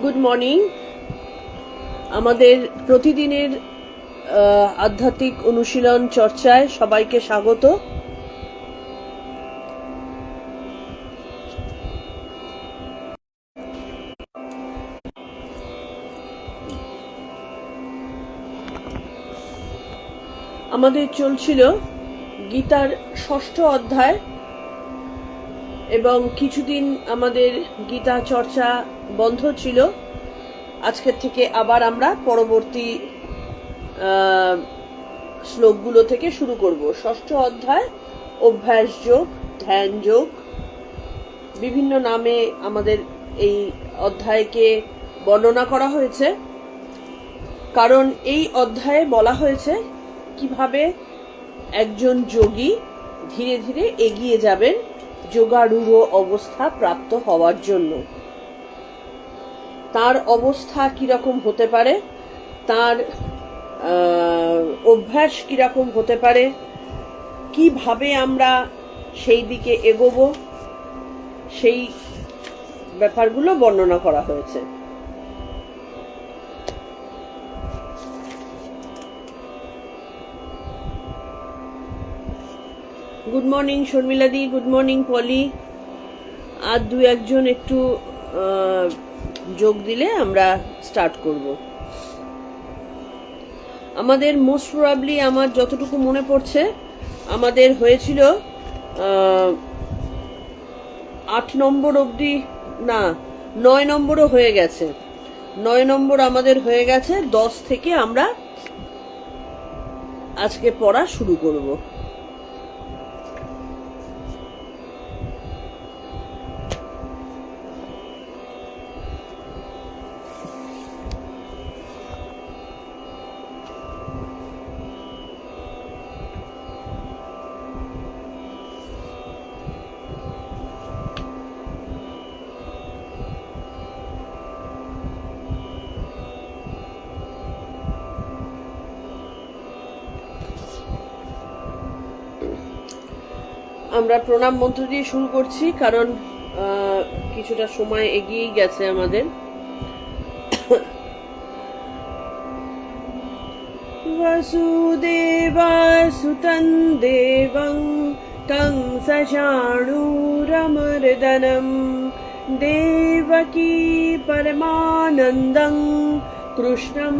Good morning. আমাদের প্রতিদিনের আধ্যাত্মিক অনুশীলন চর্চায় সবাইকে স্বাগত। আমাদের চলছিল গীতার 6ঠ অধ্যায় এবং কিছুদিন আমাদের গীতা চর্চা বন্ধ ছিল। আজকের থেকে আবার আমরা পরবর্তী শ্লোকগুলো থেকে শুরু করব। 6ঠ অধ্যায় অভ্যাস যোগ, ধ্যান যোগ, বিভিন্ন নামে আমাদের এই অধ্যায়কে বর্ণনা করা হয়েছে, কারণ এই অধ্যায়ে বলা হয়েছে কিভাবে একজন যোগী ধীরে ধীরে এগিয়ে যাবেন যোগারূঢ় অবস্থা প্রাপ্ত হওয়ার জন্য। তার অবস্থা কিরকম হতে পারে, তার অভ্যাস কিরকম হতে পারে, কিভাবে আমরা সেই দিকে এগোবো, সেই ব্যাপারগুলো বর্ণনা করা হয়েছে। গুড মর্নিং শর্মিলাদি, গুড মর্নিং পলি। আর দু একজন একটু যোগ দিলে আমরা স্টার্ট করব। আমাদের মোস্ট প্রবাবলি, আমার যতটুকু মনে পড়ছে, আমাদের হয়েছিল 8 নম্বর অবধি, না 9 নম্বরও হয়ে গেছে। 9 নম্বর আমাদের হয়ে গেছে। 10 থেকে আমরা আজকে পড়া শুরু করব। আমরা প্রণাম মন্ত্র দিয়ে শুরু করছি, কারণ কিছুটা সময় এগিয়েই গেছে আমাদের। বসুদেবাসুতং দেবং তং সশাণূরমর্দনম দেবকী পরমানন্দং কৃষ্ণং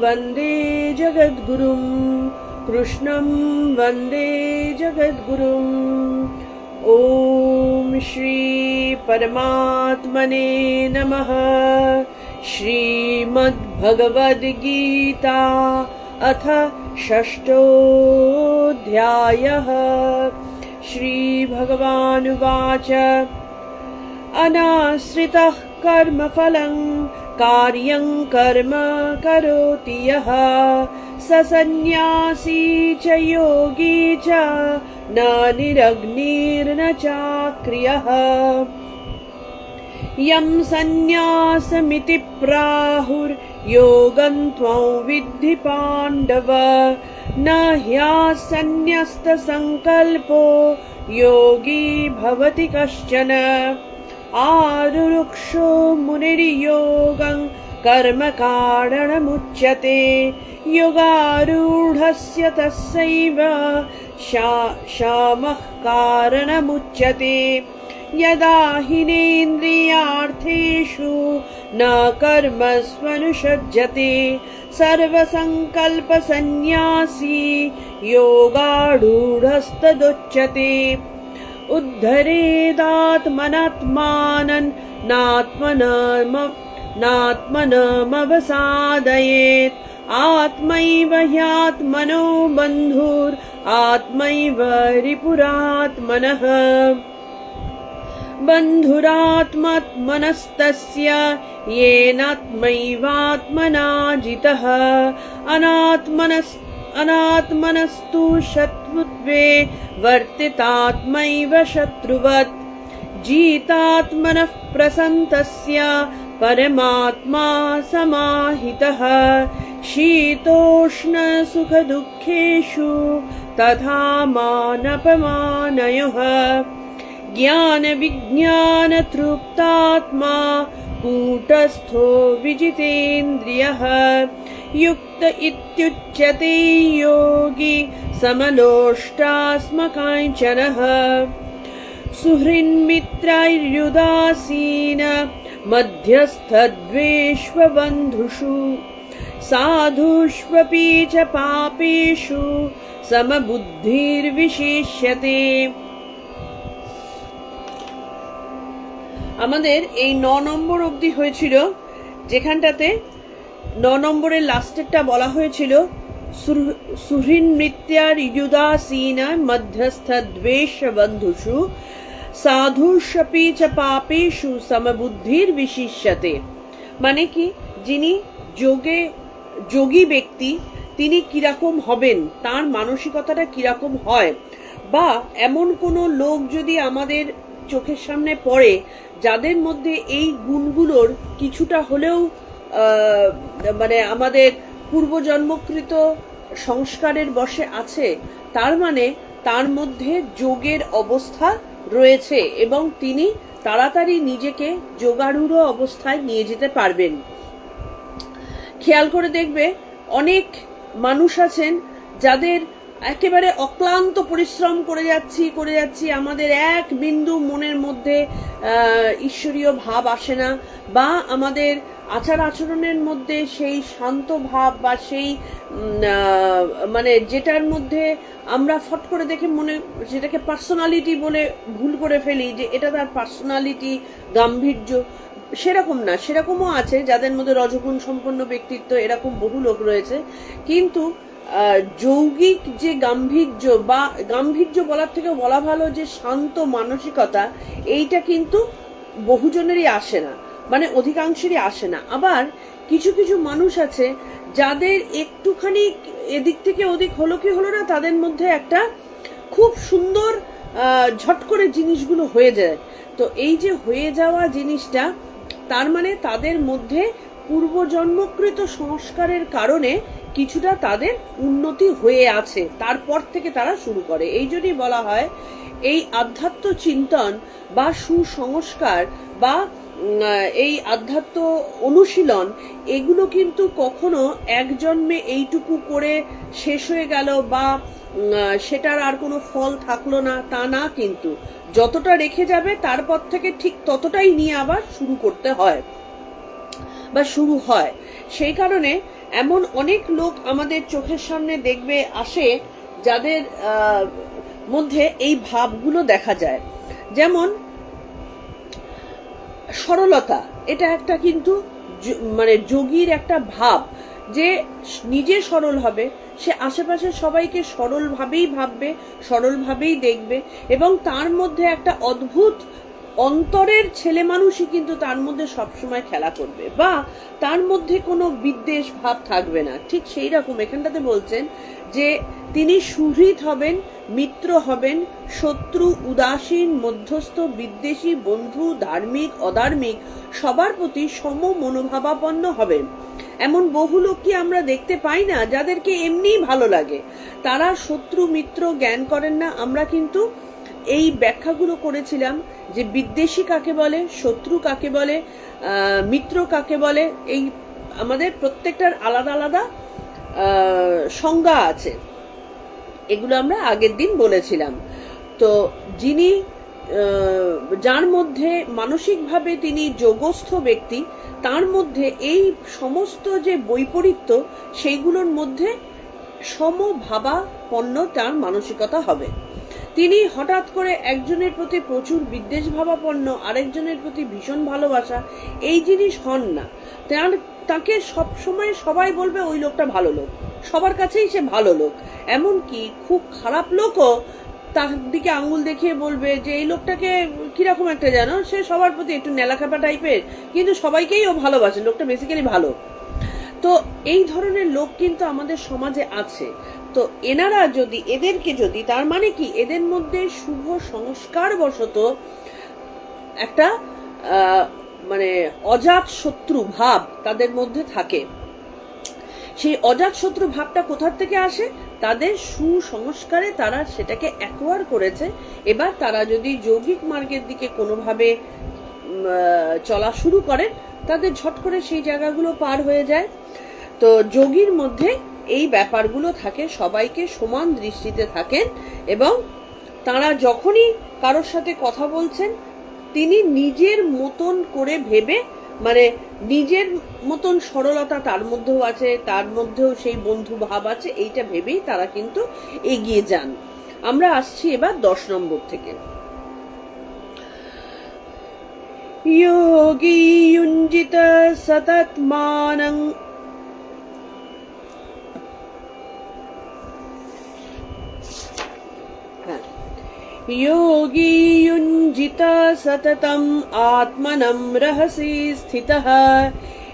বন্দে জগদ্গুরুম। কৃষ্ণং বন্দে জগদ্গুরুম। ওম শ্রী পরমাত্মনে নমঃ। শ্রীমদ্ভগবদ্গীতা अथ 6ष्ठोऽध्यायः। श्रीभगवानुवाच अनाश्रितः कर्मफलं कार्यं कर्म करोति यः स सन्न्यासी च योगी च न निरग्निर्न चाक्रियः। यं सन्न्यासमिति प्राहुर्योगं त्वं विद्धि पाण्डव न ह्यासन्न्यस्तसङ्कल्पो योगी भवति कश्चन। आरुरुक्षो मुनिर्योगं कर्मकारणमुच्यते योगारूढस्य तस्यैव शमः कारणमुच्यते। यदा हिनेन्द्रियार्थेषु न कर्मस्वनुषज्यते सर्वसङ्कल्पसन्न्यासी योगारूढस्तदुच्यते। उद्धरेदात्मनात्मानं नात्मनमवसादयेत्। आत्मैव ह्यात्मनो बन्धुरात्मैव रिपुरात्मनः। बन्धुरात्मनस्तस्य येनात्मैवात्मना जितः। अनात्मनस्तु शत्रुत्वे वर्तितात्मैव शत्रुवत्। जितात्मनः प्रसन्तस्य परमात्मा समाहितः। शीतोष्णसुखदुःखेषु तथा मानपमानयोः। ज्ञान विज्ञान तृप्तात्मा कूटस्थो विजितेन्द्रियः युक्त इत्युच्यते योगी समलोष्टास्मकाञ्चनः सुहृन्मित्रैर्युदासीन मध्यस्थद्वेष्वबन्धुषु साधुष्वपि च पापेषु समबुद्धिर्विशिष्यते। আমাদের এই 9 নম্বর অবধি হয়েছিল, যেখানটাতে 9 নম্বরের লাস্টেরটা বলা হয়েছিল সুহৃন্মৃত্যার ইয়ুদাসীনা মধ্যস্থদ্বেষ বন্ধুষু সাধুষ্বপি চ পাপেষু সমবুদ্ধির বিশিষ্যতে। মানে কি, যিনি যোগী ব্যক্তি তিনি কিরকম হবেন, তার মানসিকতাটা কিরকম হয়, বা এমন কোনো লোক যদি আমাদের চোখের সামনে পড়ে যাদের মধ্যে এই গুণগুলোর কিছুটা হলেও মানে আমাদের পূর্বজন্মকৃত সংস্কারের বশে আছে, তার মানে তার মধ্যে যোগের অবস্থা রয়েছে এবং তিনি তাড়াতাড়ি নিজেকে যোগারূঢ় অবস্থায় নিয়ে যেতে পারবেন। খেয়াল করে দেখবে অনেক মানুষ আছেন যাদের একেবারে অক্লান্ত পরিশ্রম করে যাচ্ছি আমাদের এক বিন্দু মনের মধ্যে ঈশ্বরীয় ভাব আসে না, বা আমাদের আচার আচরণের মধ্যে সেই শান্ত ভাব বা সেই মানে যেটার মধ্যে আমরা ফট করে দেখে যেটাকে পার্সোনালিটি বলে ভুল করে ফেলি যে এটা তার পার্সোনালিটি, গাম্ভীর্য, সেরকম না। সেরকমও আছে যাদের মধ্যে রজগুণ সম্পন্ন ব্যক্তিত্ব, এরকম বহু লোক রয়েছে। কিন্তু যৌগিক যে গাম্ভীর্য, বা গাম্ভীর্য বলার থেকে বলা ভালো যে শান্ত মানসিকতা, এইটা কিন্তু বহুজনেরই আসে না, মানে অধিকাংশেরই আসে না। আবার কিছু কিছু মানুষ আছে যাদের একটুখানি এদিক থেকে ওদিক হলো কি হলো না, তাদের মধ্যে একটা খুব সুন্দর ঝট করে জিনিসগুলো হয়ে যায়। তো এই যে হয়ে যাওয়া জিনিসটা, তার মানে তাদের মধ্যে পূর্বজন্মকৃত সংস্কারের কারণে কিছুটা তাদের উন্নতি হয়ে আছে, তারপর থেকে তারা শুরু করে। এই জন্যই বলা হয় এই আধ্যাত্ম চিন্তন বা সুসংস্কার বা এই আধ্যাত্ম অনুশীলন, এগুলো কিন্তু কখনো এক জন্মে এইটুকু করে শেষ হয়ে গেল বা সেটার আর কোনো ফল থাকলো না, তা না। কিন্তু যতটা রেখে যাবে তারপর থেকে ঠিক ততটাই নিয়ে আবার শুরু করতে হয় বা শুরু হয়। সেই কারণে এমন অনেক লোক আমাদের চোখের সামনে দেখবে আসে যাদের মধ্যে এই ভাবগুলো দেখা যায়। যেমন সরলতা, এটা একটা কিন্তু মানে যোগীর একটা ভাব, যে নিজে সরল হবে, সে আশেপাশে সবাইকে সরলভাবেই ভাববে, সরলভাবেই দেখবে, এবং তার মধ্যে একটা অদ্ভুত অন্তরের ছেলে মানুষই কিন্তু তার মধ্যে সবসময় খেলা করবে, বা তার মধ্যে কোনো বিদ্বেষ ভাব থাকবে না। ঠিক সেই রকম এখানটাতে বলছেন যে তিনি সুহৃদ হবেন, মিত্র হবেন, শত্রু, উদাসীন, মধ্যস্থ, বিদ্বেষী, বন্ধু, ধার্মিক, অধার্মিক সবার প্রতি সম মনোভাবাপন্ন হবেন। এমন বহু লোককে আমরা দেখতে পাই না যাদেরকে এমনিই ভালো লাগে, তারা শত্রু মিত্র জ্ঞান করেন না। আমরা কিন্তু এই ব্যাখ্যাগুলো করেছিলাম যে বিদ্বেষী কাকে বলে, শত্রু কাকে বলে, মিত্র কাকে বলে, এই আমাদের প্রত্যেকটার আলাদা আলাদা সংজ্ঞা আছে। এগুলো আমরা আগের দিন বলেছিলাম। তো যিনি যার মধ্যে মানসিকভাবে তিনি যোগস্থ ব্যক্তি, তার মধ্যে এই সমস্ত যে বৈপরীত্য সেইগুলোর মধ্যে সমভাবাপন্ন তার মানসিকতা হবে। তিনি হঠাৎ করে একজনের প্রতি প্রচুর বিদ্বেষ ভাবাপন্ন, আরেকজনের প্রতি ভীষণ ভালোবাসা, এই জিনিস হন না। তাকে সবসময় সবাই বলবে ওই লোকটা ভালো লোক, সবার কাছেই সে ভালো লোক। এমনকি খুব খারাপ লোকও তার দিকে আঙুল দেখিয়ে বলবে যে এই লোকটাকে কিরকম একটা জানো, সে সবার প্রতি একটু নেলাখাপা টাইপের, কিন্তু সবাইকেই ও ভালোবাসে, লোকটা বেসিক্যালি ভালো। তো এই ধরনের লোক কিন্তু আমাদের সমাজে আছে। তো এনারা যদি এদেরকে যদি, তার মানে কি এদের মধ্যে শুভ সংস্কার বশত একটা মানে অজাত শত্রু ভাব তাদের মধ্যে থাকে। সেই অজাত শত্রু ভাবটা কোথার থেকে আসে? তাদের সুসংস্কারে তারা সেটাকে অ্যাকোয়ার করেছে। এবার তারা যদি যৌগিক মার্গের দিকে কোনোভাবে চলা শুরু করেন তাদের ঝট করে সেই জায়গাগুলো পার হয়ে যায়। তো যোগীর মধ্যে এই ব্যাপারগুলো থাকে, সবাইকে সমান দৃষ্টিতে থাকেন এবং তারা যখনই কারোর সাথে কথা বলছেন তিনি নিজের মতন করে ভেবে, মানে নিজের মতন সরলতা তার মধ্যেও আছে, তার মধ্যেও সেই বন্ধু ভাব আছে, এইটা ভেবেই তারা কিন্তু এগিয়ে যান। আমরা আসছি এবার 10 নম্বর থেকে। योगी युञ्जित सततमानं योगी युञ्जित सततम् आत्मनं रहसि स्थितः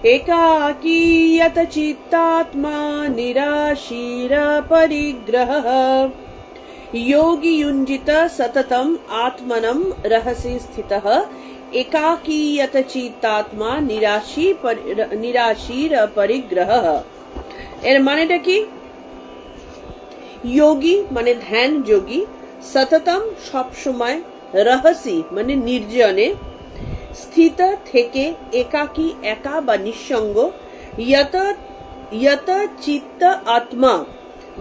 एकाकी यत चित्तात्मा निराशीर परिग्रहः। योगी युञ्जित सततम् आत्मनं रहसि स्थितः एकाकीयत चित्तात्मा निराशीर परिग्रह। এর মানেটা কি? যোগী মানে ধ্যান যোগী, সততম সব সময়, রহসি মানে নির্জনে, স্থিত থেকে, একাকী একা বা নিঃসঙ্গ, ইয়ত চিত্ত আত্মা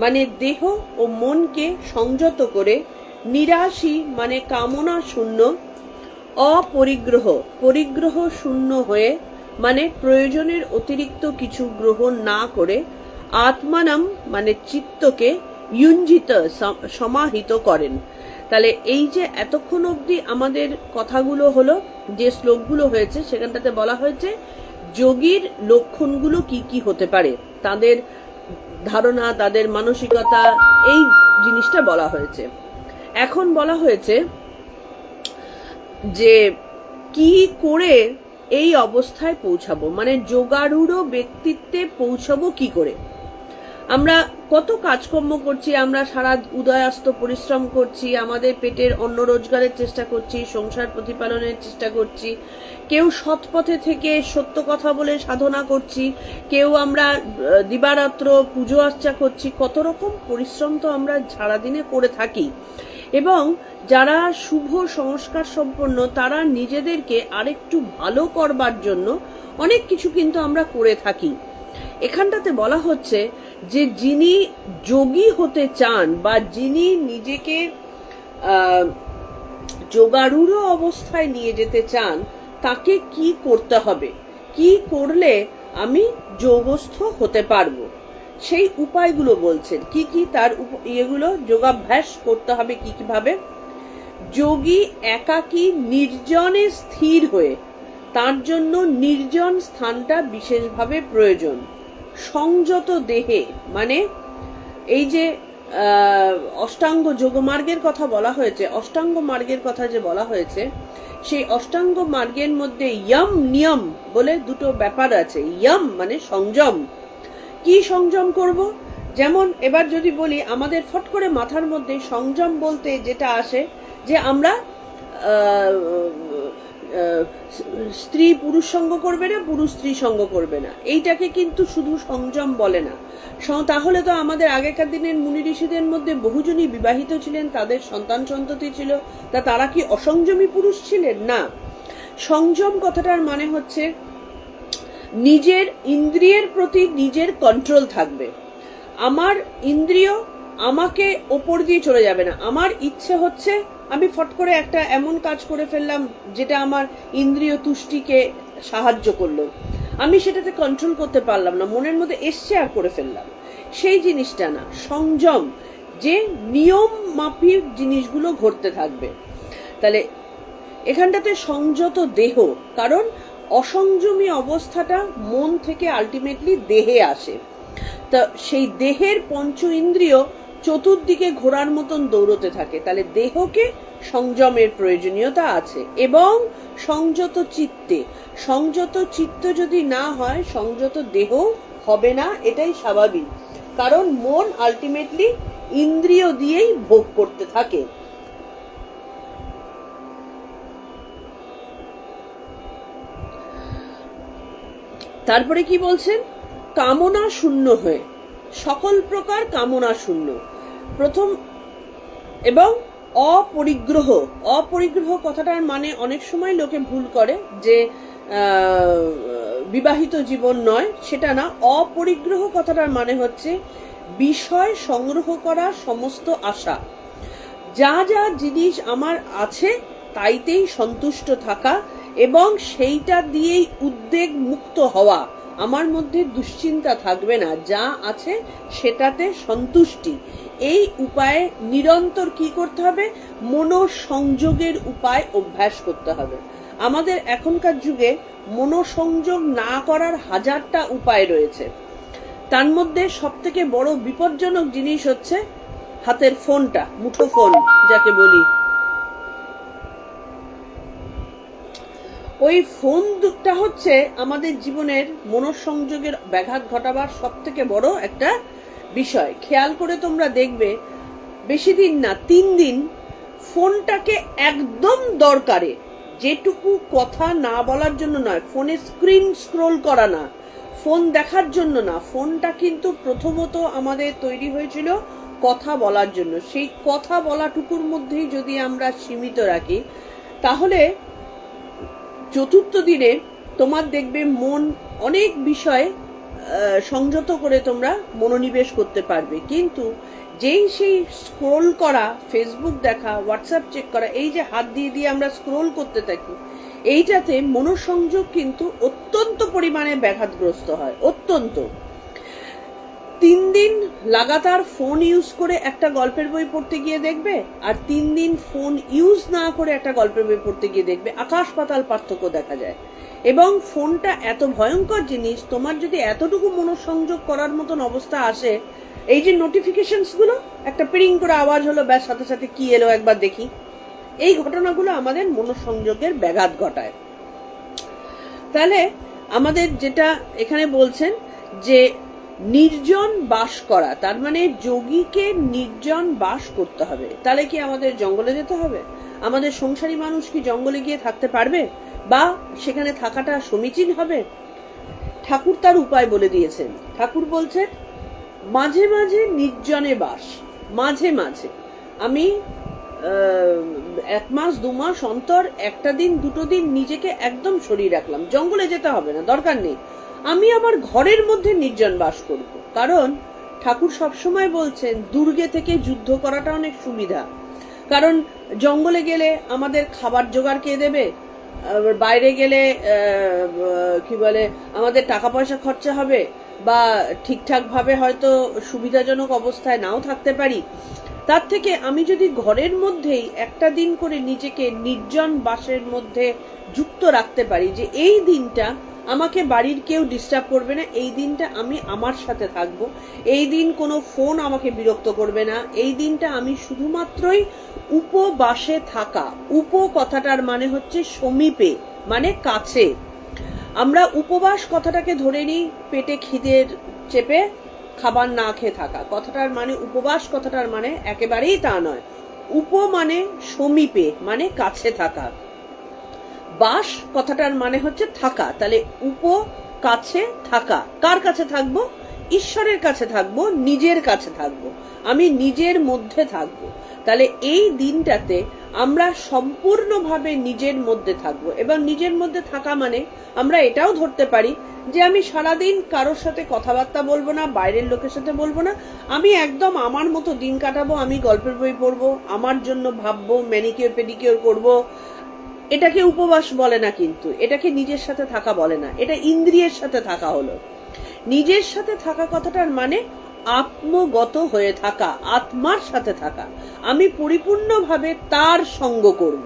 মানে দেহ ও মনকে সংযত করে, নিরাশী মানে কামনা শূন্য, অপরিগ্রহ পরিগ্রহ শূন্য হয়ে মানে প্রয়োজনের অতিরিক্ত কিছু গ্রহণ না করে, আত্মানম মানে চিত্তকে, ইউঞ্জিত সমাহিত করেন। তাহলে এই যে এতক্ষণ অবধি আমাদের কথাগুলো হলো, যে শ্লোকগুলো হয়েছে সেখানটাতে বলা হয়েছে যোগীর লক্ষণগুলো কি কি হতে পারে, তাদের ধারণা, তাদের মানসিকতা, এই জিনিসটা বলা হয়েছে। এখন বলা হয়েছে যে কি করে এই অবস্থায় পৌঁছাবো, মানে যোগারূঢ় ব্যক্তিত্বে পৌঁছাবো কি করে। আমরা কত কাজকর্ম করছি, আমরা সারা উদয়াস্ত পরিশ্রম করছি, আমাদের পেটের অন্ন রোজগারের চেষ্টা করছি, সংসার প্রতিপালনের চেষ্টা করছি, কেউ সৎ পথে থেকে সত্য কথা বলে সাধনা করছি, কেউ আমরা দিবারাত্র পুজো আর্চা করছি, কত রকম পরিশ্রম তো আমরা সারাদিনে করে থাকি। এবং যারা শুভ সংস্কার সম্পন্ন তারা নিজেদেরকে আরেকটু ভালো করবার জন্য অনেক কিছু কিন্তু আমরা করে থাকি। এখানটাতে বলা হচ্ছে যে যিনি যোগী হতে চান বা যিনি নিজেকে যোগারূঢ় অবস্থায় নিয়ে যেতে চান তাকে কি করতে হবে, কি করলে আমি যোগস্থ হতে পারবো, সেই উপায়গুলো বলছেন। কি কি তার ইয়েগুলো, যোগাভ্যাস করতে হবে কি কিভাবে। যোগী একাকী নির্জনে স্থির হয়ে, তার জন্য নির্জন স্থানটা বিশেষভাবে প্রয়োজন। সংযত দেহে মানে এই যে অষ্টাঙ্গ যোগমার্গের কথা বলা হয়েছে, অষ্টাঙ্গ মার্গের কথা যে বলা হয়েছে, সেই অষ্টাঙ্গ মার্গের মধ্যে ইয়ম নিয়ম বলে দুটো ব্যাপার আছে। ইয়ম মানে সংযম। কি সংযম করব? যেমন এবার যদি বলি, আমাদের ফট করে মাথার মধ্যে সংযম বলতে যেটা আসে যে আমরা স্ত্রী পুরুষ সঙ্গ করবে না, পুরুষ স্ত্রী সঙ্গ করবে না, এইটাকে কিন্তু শুধু সংযম বলে না। তাহলে তো আমাদের আগেকার দিনের মুনি ঋষিদের মধ্যে বহুজনই বিবাহিত ছিলেন, তাদের সন্তান সন্ততি ছিল, তারা কি অসংযমী পুরুষ ছিলেন? না। সংযম কথাটার মানে হচ্ছে নিজের ইন্দ্রিয়ের প্রতি নিজের কন্ট্রোল থাকবে। আমার ইন্দ্রিয় আমাকে ওপর দিয়ে চলে যাবে না। আমার ইচ্ছে হচ্ছে আমি ফট করে একটা এমন কাজ করে ফেললাম যেটা আমার ইন্দ্রিয় তুষ্টিকে সাহায্য করলো, আমি সেটাতে কন্ট্রোল করতে পারলাম না, মনের মধ্যে এসছে আর করে ফেললাম, সেই জিনিসটা না। সংযম যে নিয়ম মাফিক জিনিসগুলো ঘটতে থাকবে। তাহলে এখানটাতে সংযত দেহ, কারণ অসংযমী অবস্থাটা মন থেকে আলটিমেটলি দেহে আসে। তা সেই দেহের পঞ্চ ইন্দ্রিয় চতুর্দিকে ঘোড়ার মতন দৌড়তে থাকে। তাহলে দেহকে সংযমের প্রয়োজনীয়তা আছে। এবং সংযত চিত্তে, সংযত চিত্ত যদি না হয় সংযত দেহ হবে না, এটাই স্বাভাবিক। কারণ মন আলটিমেটলি ইন্দ্রিয় দিয়েই ভোগ করতে থাকে। তারপরে কি বলছেন? কামনা শূন্য হয়ে, সকল প্রকার কামনা শূন্য। প্রথম এবং অপরিগ্রহ। অপরিগ্রহ কথাটার মানে অনেক সময় লোকে ভুল করে যে বিবাহিত জীবন নয়, সেটা না। অপরিগ্রহ কথাটার মানে হচ্ছে বিষয় সংগ্রহ করা সমস্ত আশা। যা যা জিনিস আমার আছে তাইতেই সন্তুষ্ট থাকা এবং সেইটা দিয়েই উদ্বেগ মুক্ত হওয়া। আমার মধ্যে দুশ্চিন্তা থাকবে না, যা আছে সেটাতে সন্তুষ্টি। এই উপায়ে নিরন্তর কি করতে হবে? মনোসংযোগের উপায় অভ্যাস করতে হবে। আমাদের এখনকার যুগে মনোসংযোগ না করার হাজারটা উপায় রয়েছে। তার মধ্যে সব থেকে বড় বিপজ্জনক জিনিস হচ্ছে হাতের ফোনটা, মুঠো ফোন যাকে বলি। ওই ফোনটা হচ্ছে আমাদের জীবনের মনোসংযোগের ব্যাঘাত ঘটাবার সব থেকে বড় একটা বিষয়। খেয়াল করে তোমরা দেখবে, বেশি দিন না 3 দিন ফোনটাকে একদম দরকারে, যেটুকু কথা না বলার জন্য নয়, ফোনে স্ক্রিন স্ক্রোল করা না, ফোন দেখার জন্য না, ফোনটা কিন্তু প্রথমত আমাদের তৈরি হয়েছিল কথা বলার জন্য। সেই কথা বলাটুকুর মধ্যেই যদি আমরা সীমিত রাখি, তাহলে চতুর্থ দিনে তোমার দেখবে মন অনেক বিষয়ে সংযত করে তোমরা মনোনিবেশ করতে পারবে। কিন্তু যেই সেই স্ক্রোল করা, ফেসবুক দেখা, হোয়াটসঅ্যাপ চেক করা, এই যে হাত দিয়ে দিয়ে আমরা স্ক্রোল করতে থাকি, এইটাতে মনোসংযোগ কিন্তু অত্যন্ত পরিমাণে ব্যাঘাতগ্রস্ত হয়, অত্যন্ত। 3 দিন লাগাতার ফোন ইউজ করে একটা গল্পের বই পড়তে গিয়ে দেখবে, আর 3 দিন ফোন ইউজ না করে একটা গল্পের বই পড়তে গিয়ে দেখবে, আকাশ পাতাল পার্থক্য দেখা যায়। এবং ফোনটা এত ভয়ঙ্কর জিনিস, তোমার যদি এতটুকু মনোসংযোগ করার মতন অবস্থা আসে, এই যে নোটিফিকেশনস গুলো, একটা পিরিং করে আওয়াজ হলো, ব্যাস সাথে সাথে কি এলো একবার দেখি, এই ঘটনাগুলো আমাদের মনোসংযোগের ব্যাঘাত ঘটায়। তাহলে আমাদের যেটা এখানে বলছেন যে নির্জন বাস করা, তার মানে যোগীকে নির্জন বাস করতে হবে। তাহলে কি আমাদের জঙ্গলে যেতে হবে? আমাদের সংসারী মানুষ কি জঙ্গলে গিয়ে থাকতে পারবে, বা সেখানে থাকাটা সমীচীন হবে? ঠাকুর তার উপায় বলে দিয়েছেন। ঠাকুর বলছেন মাঝে মাঝে নির্জনে বাস। মাঝে মাঝে আমি 1 মাস 2 মাস অন্তর একটা দিন 2টো দিন নিজেকে একদম সরিয়ে রাখলাম, জঙ্গলে যেতে হবে না, দরকার নেই। আমি আমার ঘরের মধ্যে নির্জন বাস করব। কারণ ঠাকুর সবসময় বলছেন দুর্গে থেকে যুদ্ধ করাটা অনেক সুবিধা। কারণ জঙ্গলে গেলে আমাদের খাবার জোগাড় কে দেবে, বাইরে গেলে কি বলে আমাদের টাকা পয়সা খরচা হবে, বা ঠিকঠাক ভাবে হয়তো সুবিধাজনক অবস্থায় নাও থাকতে পারি। তার থেকে আমি যদি ঘরের মধ্যেই একটা দিন করে নিজেকে নির্জন বাসের মধ্যে যুক্ত রাখতে পারি, যে এই দিনটা আমাকে বাড়ির কেউ ডিস্টার্ব করবে না, এই দিনটা আমি আমার সাথে থাকবো, এই দিন কোনো ফোন আমাকে বিরক্ত করবে না, এই দিনটা আমি শুধুমাত্রই উপবাসে থাকা। উপ কথাটার মানে হচ্ছে সমীপে, মানে কাছে। আমরা উপবাস কথাটাকে ধরে নিই পেটে খিদের চেপে খাবার না খেয়ে থাকা। কথাটার মানে উপবাস কথাটার মানে একেবারেই তা নয়। উপ মানে সমীপে, মানে কাছে থাকা। বাস কথাটার মানে হচ্ছে থাকা। তাহলে উপ কাছে থাকা। কার কাছে থাকবো? ঈশ্বরের কাছে থাকবো, নিজের কাছে থাকবো, আমি নিজের মধ্যে থাকবো। তাহলে এই দিনটাতে আমরা সম্পূর্ণভাবে নিজের মধ্যে থাকবো। এবং নিজের মধ্যে থাকা মানে আমরা এটাও ধরতে পারি যে আমি সারাদিন কারোর সাথে কথাবার্তা বলবো না, বাইরের লোকের সাথে বলবো না, আমি একদম আমার মতো দিন কাটাবো, আমি গল্পের বই পড়বো, আমার জন্য ভাববো, ম্যানিকিওর পেডিকিওর করবো। এটাকে উপবাস বলে না, কিন্তু এটাকে নিজের সাথে থাকা বলে না, এটা ইন্দ্রিয়ের সাথে থাকা হলো। নিজের সাথে থাকা কথাটার মানে আত্মগত হয়ে থাকা, আত্মার সাথে থাকা। আমি পরিপূর্ণভাবে তার সঙ্গ করব,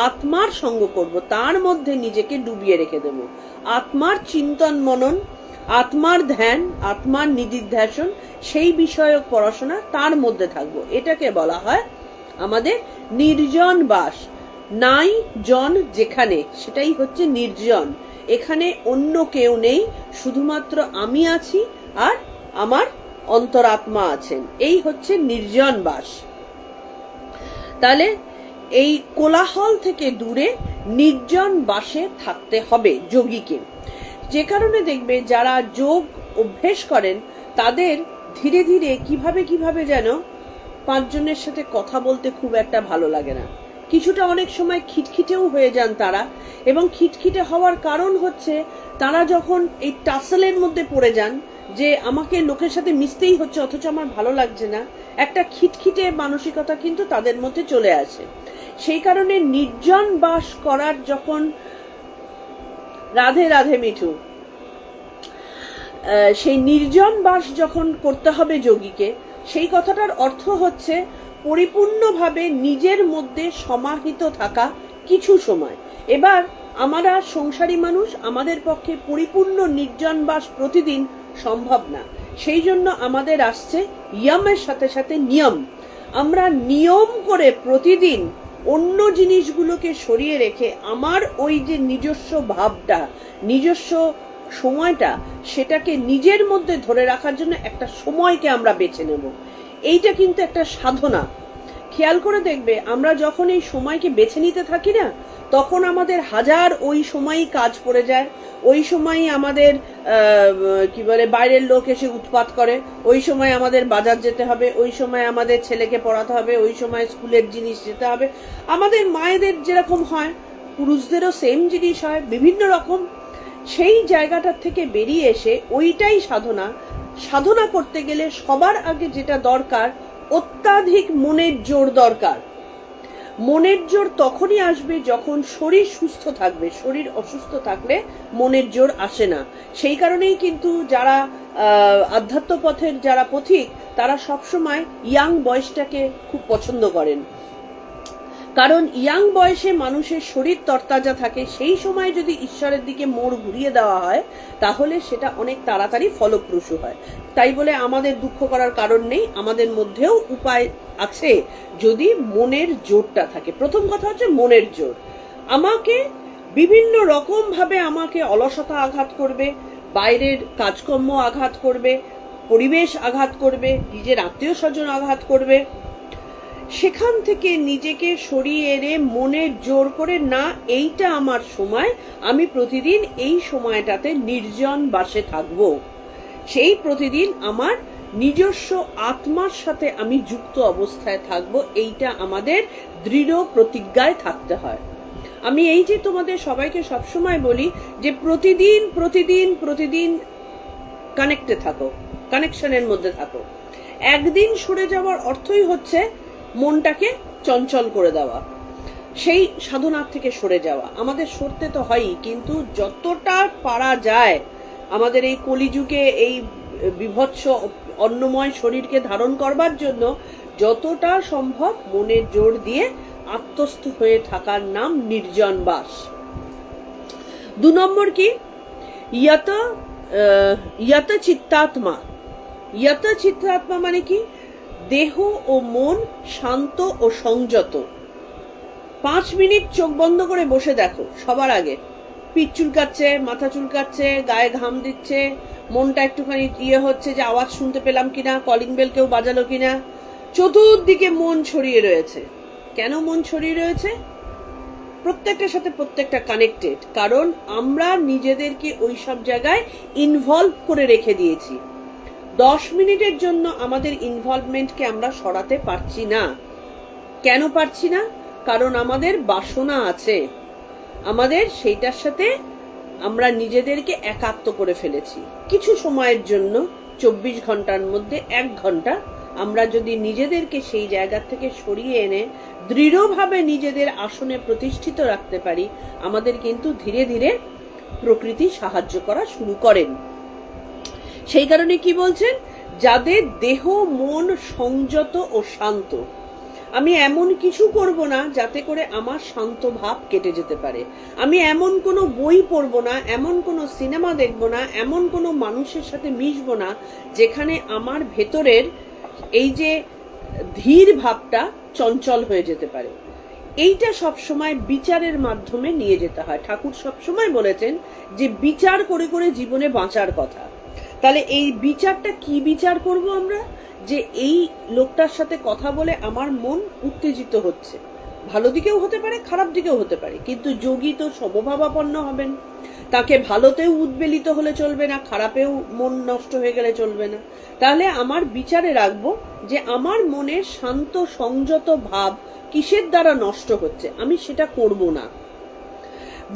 আত্মার সঙ্গ করব, তার মধ্যে নিজেকে ডুবিয়ে রেখে দেব। আত্মার চিন্তন মনন, আত্মার ধ্যান, আত্মার নিদিধ্যাসন, সেই বিষয়ক পড়াশোনা, তার মধ্যে থাকবো। এটাকে বলা হয় আমাদের নির্জন বাস। নাই জন যেখানে, সেটাই হচ্ছে নির্জন। এখানে অন্য কেউ নেই, শুধুমাত্র আমি আছি আর আমার অন্তরাত্মা আছেন। এই হচ্ছে নির্জন বাস। তাহলে এই কোলাহল থেকে দূরে নির্জন বাসে থাকতে হবে যোগীকে। যে কারণে দেখবে যারা যোগ অভ্যেস করেন তাদের ধীরে ধীরে কিভাবে যেন পাঁচজনের সাথে কথা বলতে খুব একটা ভালো লাগে না, কিছুটা অনেক সময় খিটখিটেও হয়ে যান তারা। এবং খিটখিটে হওয়ার কারণ হচ্ছে তারা যখন এই টাসেলের মধ্যে পড়ে যান যে আমাকে লোকের সাথে মিশতেই হচ্ছে অথচ আমার ভালো লাগছে না, একটা খিটখিটে মানসিকতা কিন্তু তাদের মধ্যে চলে আসে। সেই কারণে নির্জন বাস করার যখন, রাধে রাধে মিঠু, সেই নির্জন বাস যখন করতে হবে যোগীকে, সেই কথাটার অর্থ হচ্ছে পরিপূর্ণভাবে নিজের মধ্যে সমাহিত থাকা কিছু সময়। এবার আমরা সংসারী মানুষ, আমাদের পক্ষে পরিপূর্ণ নির্জন বাস প্রতিদিন সম্ভব না, সেই জন্য আমাদের আসছে ইয়মের সাথে সাথে নিয়ম। আমরা নিয়ম করে প্রতিদিন অন্য জিনিসগুলোকে সরিয়ে রেখে আমার ওই যে নিজস্ব ভাবটা, নিজস্ব সময়টা, সেটাকে নিজের মধ্যে ধরে রাখার জন্য একটা সময়কে আমরা বেছে নেব। এইটা কিন্তু একটা সাধনা। খেয়াল করে দেখবে আমরা যখন এই সময়কে বেছে নিতে থাকি না, তখন আমাদের হাজার ওই সময়ই কাজ পড়ে যায়, ওই সময়ই আমাদের কি বলে বাইরের লোক এসে উৎপাত করে, ওই সময় আমাদের বাজার যেতে হবে, ওই সময় আমাদের ছেলেকে পড়াতে হবে, ওই সময় স্কুলের জিনিস যেতে হবে। আমাদের মায়েদের যেরকম হয়, পুরুষদেরও সেম জিনিস হয়, বিভিন্ন রকম। সেই জায়গাটার থেকে বেরিয়ে এসে ওইটাই সাধনা। সাধনা করতে গেলে সবার আগে যেটা দরকার, অত্যাধিক মনের জোর দরকার। মনের জোর তখনই আসবে যখন শরীর সুস্থ থাকবে, শরীর অসুস্থ থাকলে মনের জোর আসে না। সেই কারণেই কিন্তু যারা আধ্যাত্ম পথের যারা পথিক, তারা সবসময় ইয়াং বয়সটাকে খুব পছন্দ করেন, কারণ ইয়াং বয়সে মানুষের শরীর তরতাজা থাকে। সেই সময় যদি ঈশ্বরের দিকে মোড় ঘুরিয়ে দেওয়া হয়, তাহলে সেটা অনেক তাড়াতাড়ি ফলপ্রসূ হয়। তাই বলে আমাদের দুঃখ করার কারণ নেই, আমাদের মধ্যেও উপায় আছে যদি মনের জোরটা থাকে। প্রথম কথা হচ্ছে মনের জোর। আমাকে বিভিন্ন রকম ভাবে আমাকে অলসতা আঘাত করবে, বাইরের কাজকর্ম আঘাত করবে, পরিবেশ আঘাত করবে, নিজের আত্মীয় স্বজন আঘাত করবে। সেখান থেকে নিজেকে সরিয়ে এনে মনের জোর করে, না এইটা আমার সময়, আমি প্রতিদিন এই সময়টাতে নির্জন বাসে থাকবো, সেই প্রতিদিন আমার নিজস্ব আত্মার সাথে আমি যুক্ত অবস্থায় থাকবো, এইটা আমাদের দৃঢ় প্রতিজ্ঞায় থাকতে হয়। আমি এই যে তোমাদের সবাইকে সবসময় বলি যে প্রতিদিন প্রতিদিন প্রতিদিন কানেক্টে থাকো, কানেকশনের মধ্যে থাকো। একদিন সরে যাওয়ার অর্থই হচ্ছে মনটাকে চঞ্চল করে দেওয়া, সেই সাধনার থেকে সরে যাওয়া। আমাদের সরতে তো হয়ই, কিন্তু যতটা পারা যায় আমাদের এই কলিযুগে এই বিভৎস অন্নময় শরীরকে ধারণ করবার জন্য যতটা সম্ভব মনের জোর দিয়ে আত্মস্থ হয়ে থাকার নাম নির্জন বাস। 2 নম্বর কি? ইয়ত চিত্তাত্মা। ইয়ত চিত্তাত্মা মানে কি? দেহ ও মন শান্ত ও সংযত। 5 মিনিট চোখ বন্ধ করে বসে দেখো। সবার আগে পিঠ চুলকাচ্ছে, মাথা চুলকাচ্ছে, গায়ে ঘাম দিচ্ছে, মনটা একটুখানি হচ্ছে যে আওয়াজ শুনতে পেলাম কিনা, কলিং বেল কেউ বাজালো কিনা। চতুর্দিকে মন ছড়িয়ে রয়েছে। কেন মন ছড়িয়ে রয়েছে? প্রত্যেকটার সাথে প্রত্যেকটা কানেক্টেড, কারণ আমরা নিজেদেরকে ওই সব জায়গায় ইনভলভ করে রেখে দিয়েছি। 10 মিনিটের জন্য আমাদের ইনভলভমেন্টকে আমরা সরাতে পারছি না। কেন পারছি না? কারণ আমাদের বাসনা আছে, আমাদের সেইটার সাথে আমরা নিজেদেরকে একাত্ম করে ফেলেছি। কিছু সময়ের জন্য 24 ঘন্টার মধ্যে 1 ঘন্টা আমরা যদি নিজেদেরকে সেই জায়গা থেকে সরিয়ে এনে দৃঢ়ভাবে নিজেদের আসনে প্রতিষ্ঠিত রাখতে পারি, আমাদের কিন্তু ধীরে ধীরে প্রকৃতি সাহায্য করা শুরু করেন। সেই কারণে কি বলছেন? যাদের দেহ মন সংযত ও শান্ত। আমি এমন কিছু করব না যাতে করে আমার শান্ত ভাব কেটে যেতে পারে। আমি এমন কোনো বই পড়ব না, এমন কোনো সিনেমা দেখব না, এমন কোনো মানুষের সাথে মিশব না যেখানে আমার ভেতরের এই যে ধীর ভাবটা চঞ্চল হয়ে যেতে পারে। এইটা সবসময় বিচারের মাধ্যমে নিয়ে যেতে হয়। ঠাকুর সবসময় বলেছেন যে বিচার করে করে জীবনে বাঁচার কথা। তাহলে এই বিচারটা কি বিচার করব আমরা? যে এই লোকটার সাথে কথা বলে আমার মন উত্তেজিত হচ্ছে, ভালো দিকেও হতে পারে, খারাপ দিকেও হতে পারে, কিন্তু যোগী তো সমভাবাপন্ন হবেন। তাকে ভালোতেও উদ্বেলিত হলে চলবে না, খারাপেও মন নষ্ট হয়ে গেলে চলবে না। তাহলে আমার বিচারে রাখবো যে আমার মনের শান্ত সংযত ভাব কিসের দ্বারা নষ্ট হচ্ছে, আমি সেটা করব না।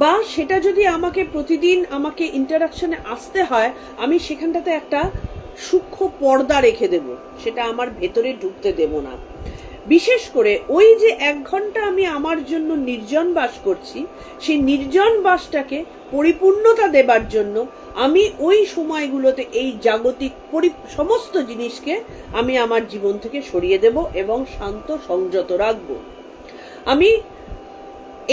বা সেটা যদি আমাকে প্রতিদিন আমাকে ইন্টারাকশনে আসতে হয়, আমি সেখানটাতে একটা সূক্ষ্ম পর্দা রেখে দেব, সেটা আমার ভেতরে ঢুকতে দেব না। বিশেষ করে ওই যে 1 ঘন্টা আমি আমার জন্য নির্জন বাস করছি, সেই নির্জন বাসটাকে পরিপূর্ণতা দেবার জন্য আমি ওই সময়গুলোতে এই জাগতিক সমস্ত জিনিসকে আমি আমার জীবন থেকে সরিয়ে দেব এবং শান্ত সংযত রাখব। আমি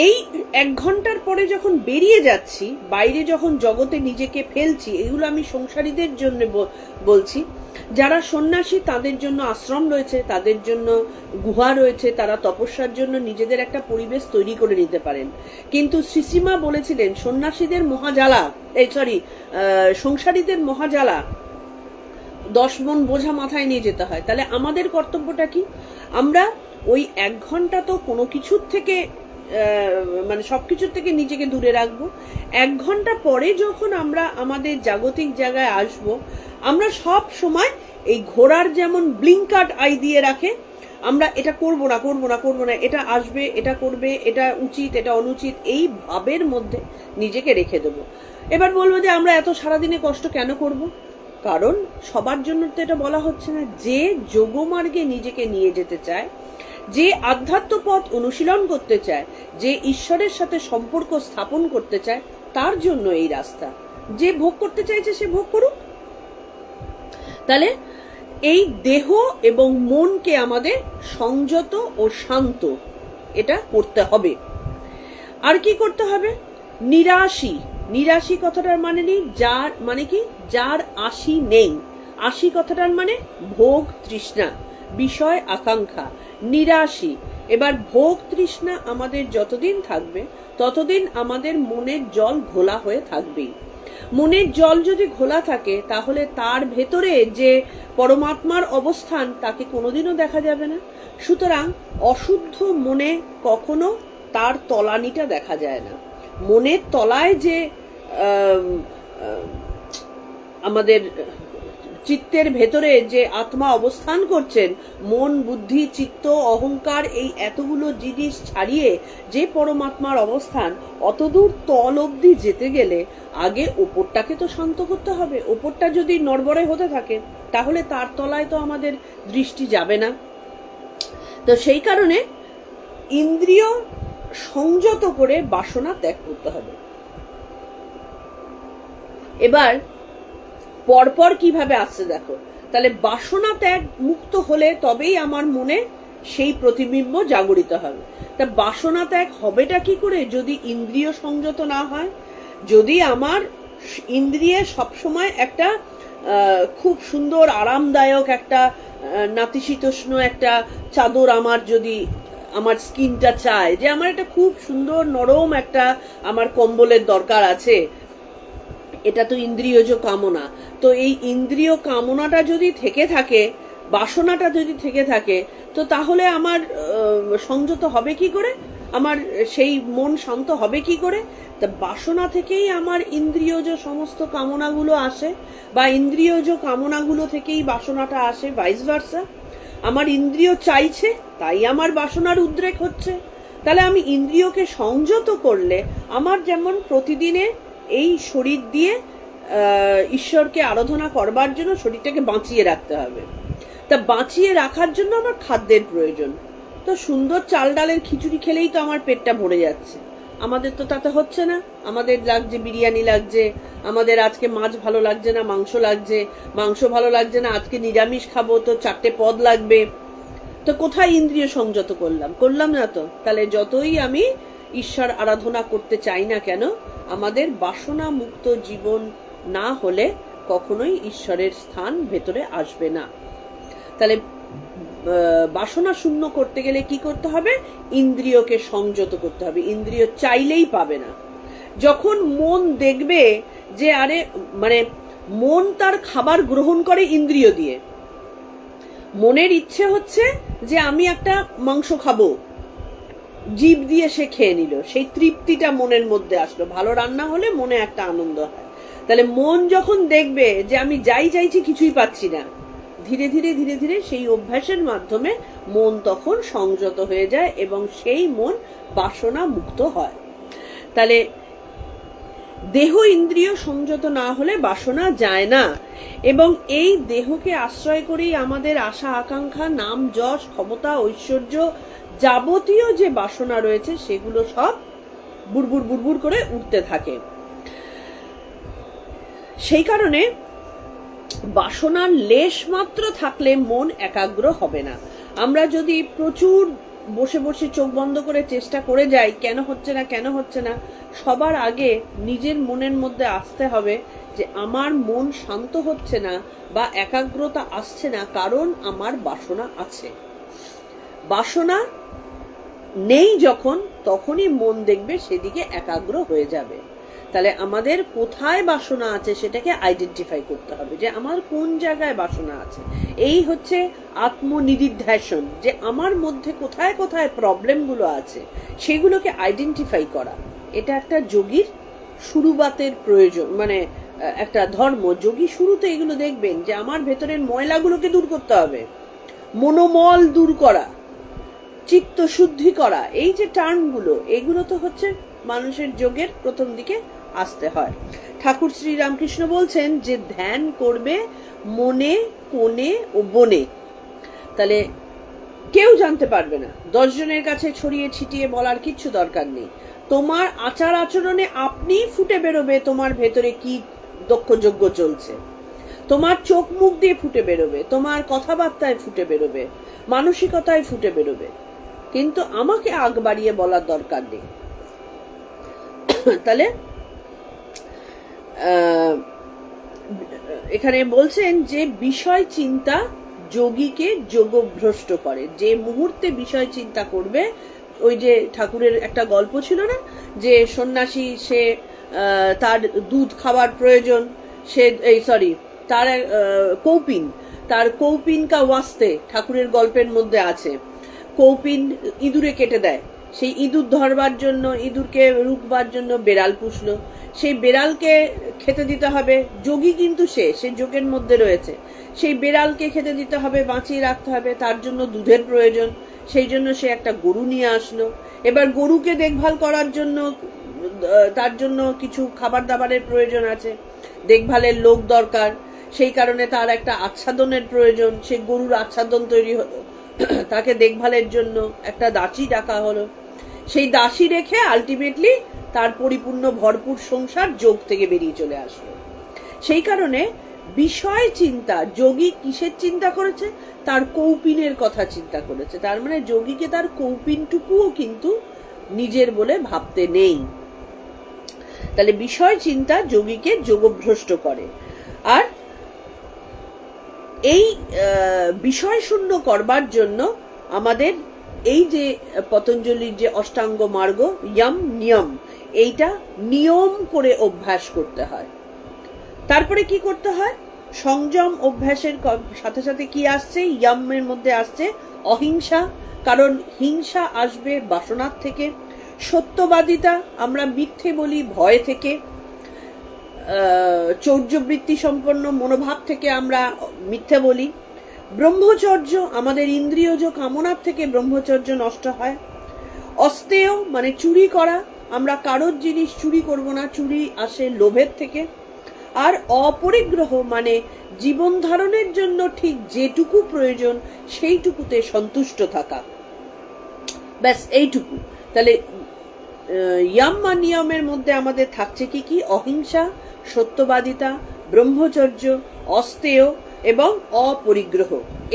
এই 1 ঘন্টার পরে যখন বেরিয়ে যাচ্ছি, বাইরে যখন জগতে নিজেকে ফেলছি, এগুলো আমি সংসারীদের জন্য বলছি। যারা সন্ন্যাসী তাদের জন্য আশ্রম রয়েছে, তাদের জন্য গুহা রয়েছে, তারা তপস্যার জন্য নিজেদের একটা পরিবেশ তৈরি করে নিতে পারেন। কিন্তু শ্রীশ্রীমা বলেছিলেন সন্ন্যাসীদের মহাজ্বালা, সংসারীদের মহাজ্বালা, 10 মন বোঝা মাথায় নিয়ে যেতে হয়। তাহলে আমাদের কর্তব্যটা কি? আমরা ওই 1 ঘন্টা তো কোনো কিছুর থেকে মানে সবকিছুর থেকে নিজেকে দূরে রাখবো। 1 ঘন্টা পরে যখন আমরা আমাদের জাগতিক জায়গায় আসব, আমরা সব সময় এই ঘোড়ার যেমন ব্লিঙ্কার আই দিয়ে রাখে, আমরা এটা করবো না, করবো না, করবো না, এটা আসবে, এটা করবে, এটা উচিত, এটা অনুচিত, এই ভাবের মধ্যে নিজেকে রেখে দেবো। এবার বলবো যে আমরা এত সারাদিনে কষ্ট কেন করব? কারণ সবার জন্য তো এটা বলা হচ্ছে না। যে যোগমার্গে নিজেকে নিয়ে যেতে চায়, যে আধ্যাত্ম পথ অনুশীলন করতে চায়, যে ঈশ্বরের সাথে সম্পর্ক স্থাপন করতে চায়, তার জন্য এই রাস্তা। যে ভোগ করতে চাইছে সে ভোগ করুক। তাহলে এই দেহ এবং মনকে আমাদের সংযত ও শান্ত এটা করতে হবে। আর কি করতে হবে? নিরাশী। নিরাশী কথাটার মানে নেই, যার মানে কি, যার আশি নেই। আশি কথাটার মানে ভোগ তৃষ্ণা, বিষয় আকাঙ্ক্ষা, নিরাশী। এবার ভোগ তৃষ্ণা আমাদের যতদিন থাকবে ততদিন আমাদের মনের জল ঘোলা হয়ে থাকবেই। মনের জল যদি ঘোলা থাকে তাহলে তার ভেতরে যে পরমাত্মার অবস্থান তাকে কোনোদিনও দেখা যাবে না। সুতরাং অশুদ্ধ মনে কখনো তার তলানিটা দেখা যায় না। মনের তলায় যে আমাদের চিত্তের ভেতরে যে আত্মা অবস্থান করছেন, মন, বুদ্ধি, চিত্ত, অহংকার, এই এতগুলো জিনিস ছাড়িয়ে যে পরমাত্মার অবস্থান, অতদূর তল অবধি যেতে গেলে আগে ওপরটাকে তো শান্ত করতে হবে। ওপরটা যদি নড়বড়ে হতে থাকে তাহলে তার তলায় তো আমাদের দৃষ্টি যাবে না। তো সেই কারণে ইন্দ্রিয় সংযত করে বাসনা ত্যাগ করতে হবে। এবার পরপর কিভাবে আসছে দেখো। তাহলে বাসনা ত্যাগ মুক্ত হলে তবেই আমার মনে সেই প্রতিবিম্ব জাগরিত হবে। তা বাসনা ত্যাগ হবেটা কি করে যদি ইন্দ্রিয় সংযত না হয়? যদি আমার ইন্দ্রিয়ে সবসময় একটা খুব সুন্দর আরামদায়ক একটা নাতিশীতোষ্ণ একটা চাদর আমার যদি আমার স্কিনটা চায় যে আমার একটা খুব সুন্দর নরম একটা আমার কম্বলের দরকার আছে, এটা তো ইন্দ্রিয়জ কামনা। তো এই ইন্দ্রিয় কামনাটা যদি থেকে থাকে, বাসনাটা যদি থেকে থাকে, তো তাহলে আমার সংযত হবে কি করে? আমার সেই মন শান্ত হবে কি করে? তা বাসনা থেকেই আমার ইন্দ্রিয়জ সমস্ত কামনাগুলো আসে, বা ইন্দ্রিয়জ কামনাগুলো থেকেই বাসনাটা আসে, ভাইস ভার্সা। আমার ইন্দ্রিয় চাইছে তাই আমার বাসনার উদ্রেক হচ্ছে। তাহলে আমি ইন্দ্রিয়কে সংযত করলে আমার যেমন প্রতিদিনে এই শরীর দিয়ে ঈশ্বরকে আরাধনা করবার জন্য শরীরটাকে বাঁচিয়ে রাখতে হবে। তা বাঁচিয়ে রাখার জন্য আমার খাদ্যের প্রয়োজন। তো সুন্দর চাল ডালের খিচুড়ি খেলেই তো আমার পেটটা ভরে যাচ্ছে। আমাদের তো তাতে হচ্ছে না। আমাদের লাগছে বিরিয়ানি, লাগছে আমাদের আজকে মাছ ভালো লাগছে না, মাংস লাগছে, মাংস ভালো লাগছে না, আজকে নিরামিষ খাবো, তো 4টে পদ লাগবে। তো কোথায় ইন্দ্রিয় সংযত করলাম না তো। তাহলে যতই আমি ঈশ্বর আরাধনা করতে চাই না কেন, আমাদের বাসনা মুক্ত জীবন না হলে কখনোই ঈশ্বরের স্থান ভেতরে আসবে না। তাহলে বাসনা শূন্য করতে গেলে কি করতে হবে? ইন্দ্রিয়কে সংযত করতে হবে। ইন্দ্রিয় চাইলেই পাবে না। যখন মন দেখবে যে আরে মানে মন তার খাবার গ্রহণ করে ইন্দ্রিয় দিয়ে, মনের ইচ্ছে হচ্ছে যে আমি একটা মাংস খাবো, জিভ দিয়ে সে খেয়ে নিল, সেই তৃপ্তিটা মনের মধ্যে আসলো। ভালো রান্না হলে মনে একটা আনন্দ হয়। তাহলে মন যখন দেখবে যে আমি যাই চাইছি কিছুই পাচ্ছি না, ধীরে ধীরে ধীরে ধীরে সেই অভ্যাসের মাধ্যমে মন তখন সংযত হয়ে যায় এবং সেই মন বাসনা মুক্ত হয়। তাহলে দেহ ইন্দ্রিয় সংযত না হলে বাসনা যায় না, এবং এই দেহকে আশ্রয় করেই আমাদের আশা আকাঙ্ক্ষা, নাম যশ, ক্ষমতা, ঐশ্বর্য, যাবতীয় যে বাসনা রয়েছে সেগুলো সব বুড়বুড় বুড়বুড় করে উঠতে থাকে। সেই কারণে বাসনার লেশ মাত্র থাকলে মন একাগ্র হবে না। আমরা যদি প্রচুর বসে বসে চোখ বন্ধ করে চেষ্টা করে যাই কেন হচ্ছে না, সবার আগে নিজের মনের মধ্যে আসতে হবে যে আমার মন শান্ত হচ্ছে না বা একাগ্রতা আসছে না, কারণ আমার বাসনা আছে। বাসনা নেই যখন, তখনই মন দেখবে সেদিকে একাগ্র হয়ে যাবে। তাহলে আমাদের কোথায় বাসনা আছে সেটাকে আইডেন্টিফাই করতে হবে, যে আমার কোন জায়গায় বাসনা আছে। এই হচ্ছে আত্মনিদিধ্যাসন, যে আমার মধ্যে কোথায় কোথায় প্রবলেমগুলো আছে সেগুলোকে আইডেন্টিফাই করা। এটা একটা যোগীর শুরুবাতের প্রয়োজন, মানে একটা ধর্ম। যোগী শুরুতে এগুলো দেখবেন যে আমার ভেতরের ময়লাগুলোকে দূর করতে হবে, মনোমল দূর করা, চিত্ত শুদ্ধি করা। এই যে টার্মগুলো, এগুলো তো হচ্ছে মানুষের যোগের প্রথম দিকে আসতে হয়। ঠাকুর শ্রী রামকৃষ্ণ বলছেন যে ধ্যান করবে মনে, কোণে ও বনে। তাহলে কেউ জানতে পারবে না, 10 জনের কাছে ছড়িয়ে ছিটিয়ে বলার কিচ্ছু দরকার নেই। তোমার আচার আচরণে আপনি ফুটে বেরোবে তোমার ভেতরে কি দক্ষযজ্ঞ চলছে। তোমার চোখ মুখ দিয়ে ফুটে বেরোবে, তোমার কথাবার্তায় ফুটে বেরোবে, মানসিকতায় ফুটে বেরোবে, কিন্তু আমাকে আগ বাড়িয়ে বলার দরকার নেই। তাহলে এখানে বলছেন যে বিষয় চিন্তা যোগীকে যোগভ্রষ্ট করে। যে মুহূর্তে বিষয় চিন্তা করবে, ওই যে ঠাকুরের একটা গল্প ছিল না, যে সন্ন্যাসী সে তার দুধ খাবার প্রয়োজন, সে তার কৌপিন, তার কৌপিন কা ওয়াস্তে ঠাকুরের গল্পের মধ্যে আছে। কৌপিন ইঁদুরে কেটে দেয়, সেই ইঁদুর ধরবার জন্য, ইঁদুরকে রুখবার জন্য বেড়াল পুষলো। সেই বেড়ালকে খেতে দিতে হবে, যোগী কিন্তু সে যোগের মধ্যে রয়েছে, সেই বেড়ালকে খেতে দিতে হবে, বাঁচিয়ে রাখতে হবে, তার জন্য দুধের প্রয়োজন। সেই জন্য সে একটা গরু নিয়ে আসলো। এবার গরুকে দেখভাল করার জন্য তার জন্য কিছু খাবার দাবারের প্রয়োজন আছে, দেখভালের লোক দরকার। সেই কারণে তার একটা আচ্ছাদনের প্রয়োজন, সে গরুর আচ্ছাদন তৈরি হলো। তাকে দেখভালের জন্য একটা দাসী ডাকা হলো, সেই দাসী রেখে আলটিমেটলি তার পরিপূর্ণ ভরপুর সংসার যোগ থেকে বেরিয়ে চলে আসলো। সেই কারণে বিষয় চিন্তা, যোগী কিসের চিন্তা করেছে? তার কৌপিনের কথা চিন্তা করেছে। তার মানে যোগীকে তার কৌপিনটুকুও কিন্তু নিজের বলে ভাবতে নেই। তাহলে বিষয় চিন্তা যোগীকে যোগভ্রষ্ট করে। আর এই বিষয় শূন্য করবার জন্য আমাদের এই যে পতঞ্জলির যে অষ্টাঙ্গ মার্গ, ইয়ম নিয়ম, এইটা নিয়ম করে অভ্যাস করতে হয়। তারপরে কি করতে হয়? সংযম অভ্যাসের সাথে সাথে কি আসছে? ইয়মের মধ্যে আসছে অহিংসা, কারণ হিংসা আসবে বাসনার থেকে। সত্যবাদিতা, আমরা মিথ্যে বলি ভয় থেকে, চৌর্যবৃত্তি সম্পন্ন মনোভাব থেকে আমরা মিথ্যে বলি। ব্রহ্মচর্য, আমাদের ইন্দ্রিয়জ কামনার থেকে ব্রহ্মচর্য নষ্ট হয়। অস্তেয় মানে চুরি করা, আমরা কারোর জিনিস চুরি করব না, চুরি আসে লোভের থেকে। আর অপরিগ্রহ মানে জীবন ধারণের জন্য ঠিক যেটুকু প্রয়োজন সেইটুকুতে সন্তুষ্ট থাকা, ব্যাস এইটুকু। তাহলে ইয়াম বা নিয়মের মধ্যে আমাদের থাকছে কি কি? অহিংসা, সত্যবাদিতা, ব্রহ্মচর্য, অস্তেয় এবং অপরিগ্রহ।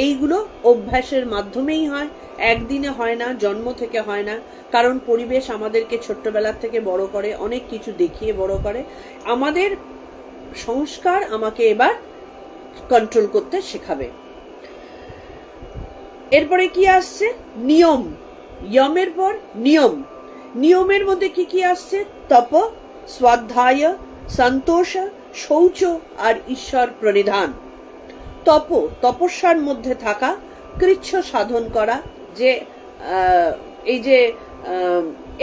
এইগুলো অভ্যাসের মাধ্যমেই হয়, একদিনে হয় না, জন্ম থেকে হয় না। কারণ পরিবেশ আমাদেরকে ছোট্টবেলার থেকে বড় করে, অনেক কিছু দেখিয়ে বড় করে। আমাদের সংস্কার আমাকে এবার কন্ট্রোল করতে শেখাবে। এরপরে কি আসছে? নিয়ম। ইয়মের পর নিয়ম। নিয়মের মধ্যে কি কি আসছে? তপ, স্বাধ্যায়, সন্তোষ, শৌচ আর ঈশ্বর প্রণিধান। তপ, তপস্যার মধ্যে থাকা, কৃচ্ছ সাধন করা, যে এই যে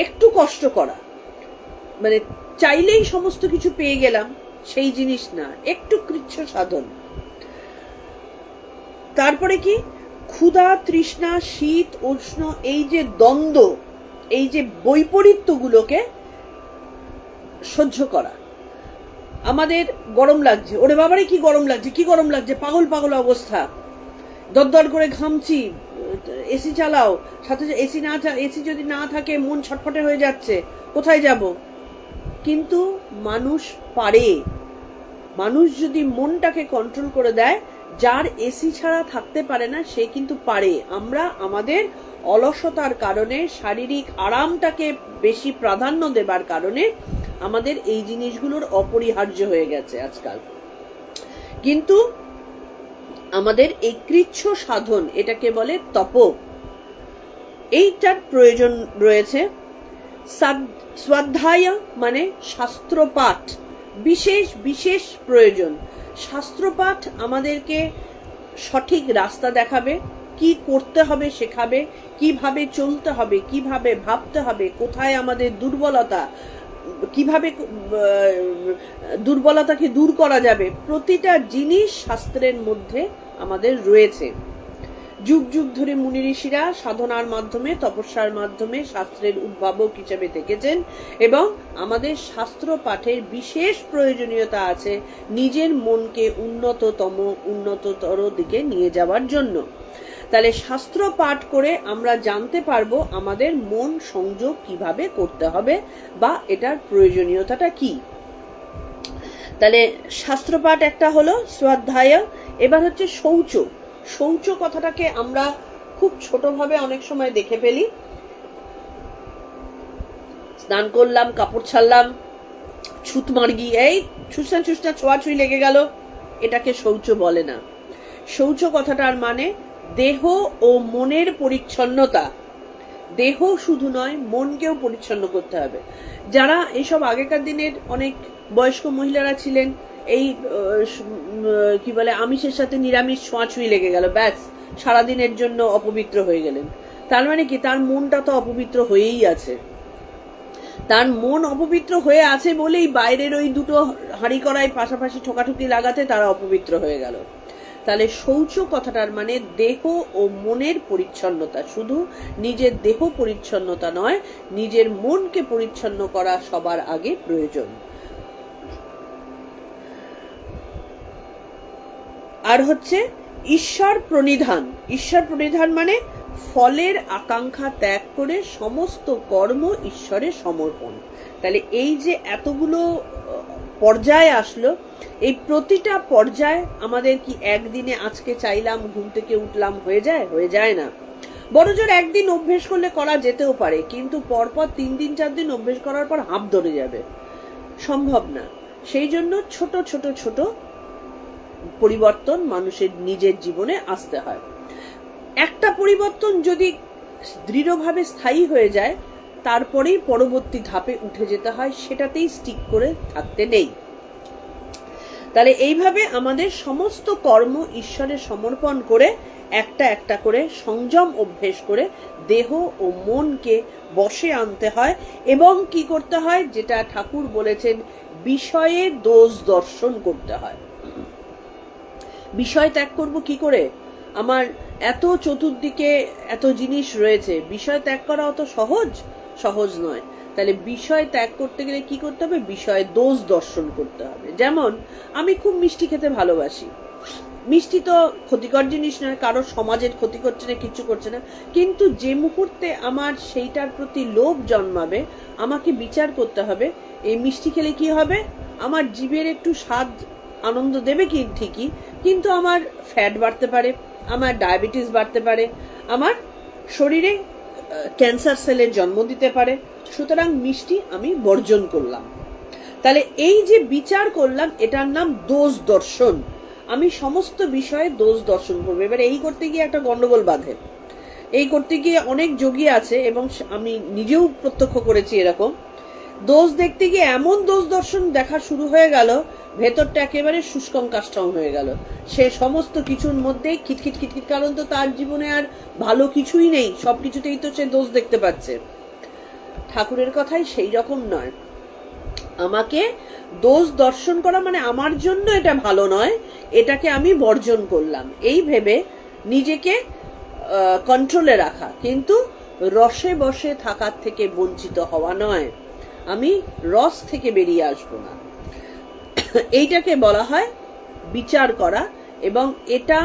একটু কষ্ট করা, মানে চাইলেই সমস্ত কিছু পেয়ে গেলাম সেই জিনিস না, একটু কৃচ্ছ সাধন। তারপরে কি, ক্ষুধা, তৃষ্ণা, শীত, উষ্ণ, এই যে দ্বন্দ্ব, এই যে বৈপরীত্যগুলোকে সহ্য করা। আমাদের গরম লাগছে, ওরে বাবারে কি গরম লাগছে, কি গরম লাগছে, পাগল পাগল অবস্থা, দরদর করে ঘামছি, এসি চালাও, সাথে এসি যদি না থাকে মন ছটফটে হয়ে যাচ্ছে, কোথায় যাব? কিন্তু মানুষ পারে, মানুষ যদি মনটাকে কন্ট্রোল করে দেয়, যার এসি ছাড়া থাকতে পারে না সে কিন্তু পারে। আমরা আমাদের অলসতার কারণে, শারীরিক আরামটাকে বেশি প্রাধান্য দেবার কারণে আমাদের এই জিনিসগুলোর অপরিহার্য হয়ে গেছে আজকাল। কিন্তু আমাদের এই কৃচ্ছ সাধন, এটাকে বলে তপ, এইটার প্রয়োজন রয়েছে। স্বাধ্যায় মানে শাস্ত্রপাঠ, বিশেষ বিশেষ প্রয়োজন। শাস্ত্রপাঠ আমাদেরকে সঠিক রাস্তা দেখাবে, কি করতে হবে শেখাবে, কিভাবে চলতে হবে, কিভাবে ভাবতে হবে, কোথায় আমাদের দুর্বলতা, কিভাবে দুর্বলতাকে দূর করা যাবে, প্রতিটা জিনিস শাস্ত্রের মধ্যে আমাদের রয়েছে। যুগ যুগ ধরে মুনি ঋষিরা সাধনার মাধ্যমে, তপস্যার মাধ্যমে শাস্ত্রের উদ্ভাবক হিসেবে থেকেছেন, এবং আমাদের শাস্ত্র পাঠের বিশেষ প্রয়োজনীয়তা আছে নিজের মনকে উন্নততর দিকে নিয়ে যাওয়ার জন্য। তাহলে শাস্ত্র পাঠ করে আমরা জানতে পারবো আমাদের মন সংযোগ কিভাবে করতে হবে বা এটার প্রয়োজনীয়তাটা কি। তাহলে শাস্ত্রপাঠ একটা হলো, স্বাধ্যায়। এবার হচ্ছে শৌচ। শৌচ কথাটাকে আমরা খুব ছোটভাবে অনেক সময় দেখে ফেলি। স্নান করলাম, কাপড় ছাড়লাম, ছুত মার্গি, এই ছুসনা ছুসনা ছোঁয়াছুঁই লেগে গেল, এটাকে শৌচ বলে না। শৌচ কথাটার মানে দেহ ও মনের পরিচ্ছন্নতা। দেহ শুধু নয়, মনকেও পরিচ্ছন্ন করতে হবে। যারা এইসব আগেকার দিনের অনেক বয়স্ক মহিলারা ছিলেন, এই কি বলে আমিষের সাথে নিরামিষ ছোঁয়াছুঁই লেগে গেল, ব্যাস সারাদিনের জন্য অপবিত্র হয়ে গেলেন। তার মানে কি, তার মনটা তো অপবিত্র হয়েই আছে। তার মন অপবিত্র হয়ে আছে বলেই বাইরের ওই দুটো হাঁড়ি কড়াই পাশাপাশি ঠোকাঠুকি লাগাতে তারা অপবিত্র হয়ে গেল। তাহলে শৌচ কথাটার মানে দেহ ও মনের পরিচ্ছন্নতা। শুধু নিজের দেহ পরিচ্ছন্নতা নয়, নিজের মনকে পরিচ্ছন্ন করা সবার আগে প্রয়োজন। আর হচ্ছে ঈশ্বর প্রণিধান। ঈশ্বর প্রণিধান মানে ফলের আকাঙ্ক্ষা ত্যাগ করে সমস্ত কর্ম ঈশ্বরের সমর্পণ। তাহলে এই যে এতগুলো পর্যায়ে আসলো, এই প্রতিটা পর্যায়ে আমাদের কি একদিনে আজকে চাইলাম ঘুম থেকে উঠলাম হয়ে যায়? হয়ে যায় না। বড়জোর একদিন অভ্যেস করলে করা যেতেও পারে, কিন্তু পরপর 3 দিন 4 দিন অভ্যেস করার পর হাঁপ ধরে যাবে, সম্ভব না। সেই জন্য ছোট ছোট ছোট পরিবর্তন মানুষের নিজের জীবনে আসতে হয়। একটা পরিবর্তন যদি দৃঢ়ভাবে স্থায়ী হয়ে যায়, তারপরেই পরবর্তী ধাপে উঠে যেতে হয়, সেটাতেই স্টিক করে থাকতে নেই। তাহলে এইভাবে আমাদের সমস্ত কর্ম ঈশ্বরের সমর্পণ করে একটা একটা করে সংযম অভ্যেস করে দেহ ও মনকে বশে আনতে হয়। এবং কি করতে হয়, যেটা ঠাকুর বলেছেন, বিষয়ে দোষ দর্শন করতে হয়। বিষয় ত্যাগ করব কি করে? আমার এত চতুর্দিকে এত জিনিস রয়েছে, বিষয় ত্যাগ করা অত সহজ নয়। তাহলে বিষয় ত্যাগ করতে গেলে কি করতে হবে? বিষয় দোষ দর্শন করতে হবে। যেমন আমি খুব মিষ্টি খেতে ভালোবাসি, মিষ্টি তো ক্ষতিকর জিনিস নয়, কারোর সমাজের ক্ষতি করছে না, কিচ্ছু করছে না, কিন্তু যে মুহূর্তে আমার সেইটার প্রতি লোভ জন্মাবে, আমাকে বিচার করতে হবে এই মিষ্টি খেলে কি হবে। আমার জিভের একটু স্বাদ আনন্দ দেবে কি ঠিকই, কিন্তু আমার ফ্যাট বাড়তে পারে, আমার ডায়াবেটিস বাড়তে পারে, আমার শরীরে ক্যান্সার সেলের জন্ম দিতে পারে। সুতরাং মিষ্টি আমি বর্জন করলাম। তাহলে এই যে বিচার করলাম, এটার নাম দোষ দর্শন। আমি সমস্ত বিষয়ে দোষ দর্শন করবো। এবার এই করতে গিয়ে একটা গন্ডগোল বাঁধে। এই করতে গিয়ে অনেক যোগী আছে, এবং আমি নিজেও প্রত্যক্ষ করেছি, এরকম দোষ দেখতে গিয়ে এমন দোষ দর্শন দেখা শুরু হয়ে গেল, ভেতরটা একেবারে শুষ্কং কাষ্ঠং হয়ে গেল। সে সমস্ত কিছুর মধ্যে খিটখিট, কারণ তো তার জীবনে আর ভালো কিছুই নেই, সবকিছুতেই তো সে দোষ দেখতে পাচ্ছে। ঠাকুরের কথাই সেই রকম নয়। আমাকে দোষ দর্শন করা মানে আমার জন্য এটা ভালো নয়, এটাকে আমি বর্জন করলাম, এই ভেবে নিজেকে কন্ট্রোলে রাখা, কিন্তু রসে বসে থাকার থেকে বঞ্চিত হওয়া নয়। আমি রস থেকে বেরিয়ে আসবো না, এইটাকে বলা হয় বিচার করা। এবং এটা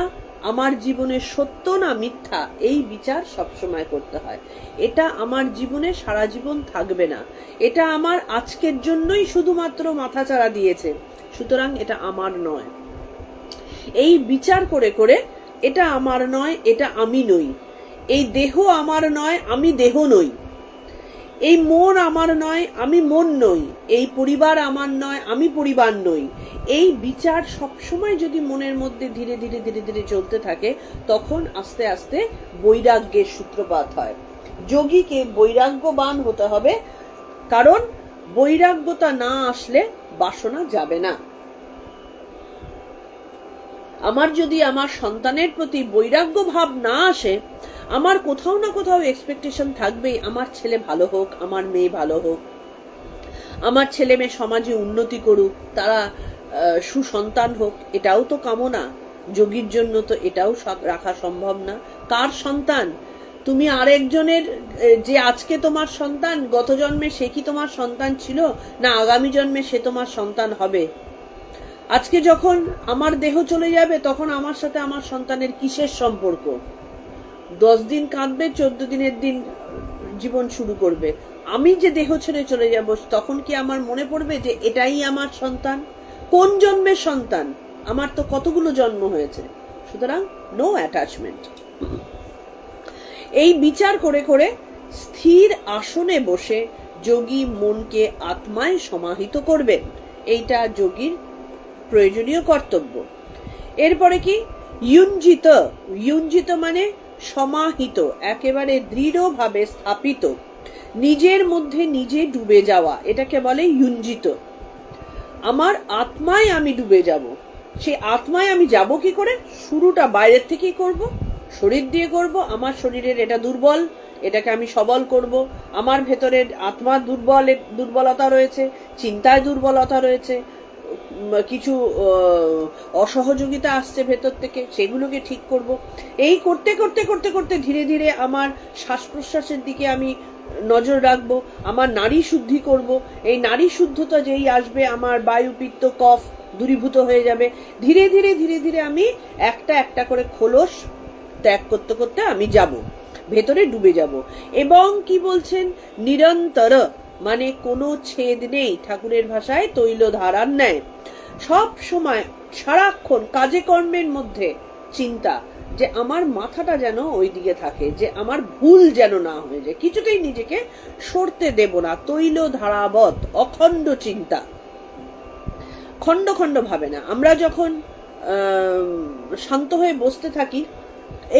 আমার জীবনে সত্য না মিথ্যা, এই বিচার সবসময় করতে হয়। এটা আমার জীবনে সারা জীবন থাকবে না, এটা আমার আজকের জন্যই শুধুমাত্র মাথাচাড়া দিয়েছে, সুতরাং এটা আমার নয়। এই বিচার করে করে এটা আমার নয়, এটা আমি নই, এই দেহ আমার নয়, আমি দেহ নই, এই মন আমার নয়, আমি মন নই, এই পরিবার আমার নয়, আমি পরিবার নই। এই বিচার সবসময় যদি মনের মধ্যে ধীরে ধীরে ধীরে ধীরে চলতে থাকে, তখন আস্তে আস্তে বৈরাগ্যের সূত্রপাত হয়। যোগীকে বৈরাগ্যবান হতে হবে, কারণ বৈরাগ্যতা না আসলে বাসনা যাবে না। আমার যদি আমার সন্তানের প্রতি বৈরাগ্য ভাব না আসে, আমার কোথাও না কোথাও এক্সপেকটেশন থাকবেই, আমার ছেলে ভালো হোক, আমার মেয়ে ভালো হোক, আমার ছেলে মেয়ে সমাজে উন্নতি করুক, তারা সুসন্তান হোক, এটাও তো কামনা। যোগীর জন্য তো এটাও রাখা সম্ভব না। কার সন্তান? তুমি আরেকজনের, যে আজকে তোমার সন্তান, গত জন্মে সে কি তোমার সন্তান ছিল, না আগামী জন্মে সে তোমার সন্তান হবে? আজকে যখন আমার দেহ চলে যাবে, তখন আমার সাথে আমার সন্তানের কিসের সম্পর্ক? 10 দিন কাঁদবে, 14 দিনের দিন জীবন শুরু করবে। আমি যে দেহ ছেড়ে চলে যাব, তখন কি আমার মনে পড়বে যে এটাই আমার সন্তান? কোন জন্মের সন্তান? আমার তো কতগুলো জন্ম হয়েছে। সুতরাং নো অ্যাটাচমেন্ট। এই বিচার করে করে স্থির আসনে বসে যোগী মনকে আত্মায় সমাহিত করবেন, এইটা যোগীর প্রয়োজনীয় কর্তব্য। এরপরে কি? ইয়ুঞ্জিত। ইয়ুঞ্জিত মানে সমাহিত, একেবারে দৃঢ়ভাবে স্থাপিত, নিজের মধ্যে নিজে ডুবে যাওয়া, এটাকে বলে ইয়ুঞ্জিত। আমার আত্মায় আমি ডুবে যাব। সেই আত্মায় আমি যাব কি করে? শুরুটা বাইরের থেকেই করব, শরীর দিয়ে করব। আমার শরীরের এটা দুর্বল, এটাকে আমি সবল করব। আমার ভেতরের আত্মার দুর্বলতা রয়েছে, চিন্তায় দুর্বলতা রয়েছে, কিছু অসহযোগিতা আসছে ভেতর থেকে, সেগুলোকে ঠিক করব। এই করতে করতে করতে করতে ধীরে ধীরে আমার শ্বাস প্রশ্বাসের দিকে আমি নজর রাখবো, আমার নাড়ি শুদ্ধি করব। এই নাড়ি শুদ্ধতা যেই আসবে, আমার বায়ু পিত্ত কফ দূরীভূত হয়ে যাবে। ধীরে ধীরে ধীরে ধীরে আমি একটা একটা করে খোলস ত্যাগ করতে করতে আমি যাব, ভেতরে ডুবে যাব। এবং কি বলছেন? নিরন্তর মানে কোনো ছেদ নেই, ঠাকুরের ভাষায় তৈল ধারার ন্যায়। সব সময় সারাক্ষণ কাজে কর্মের মধ্যে চিন্তা, যে আমার মাথাটা যেন ওই দিকে থাকে, যে আমার ভুল যেন না হয়ে যায়, কিছুতেই নিজেকে সরতে দেব না। তৈল ধারাবৎ অখণ্ড চিন্তা, খণ্ড খণ্ড ভাবে না। আমরা যখন শান্ত হয়ে বসতে থাকি,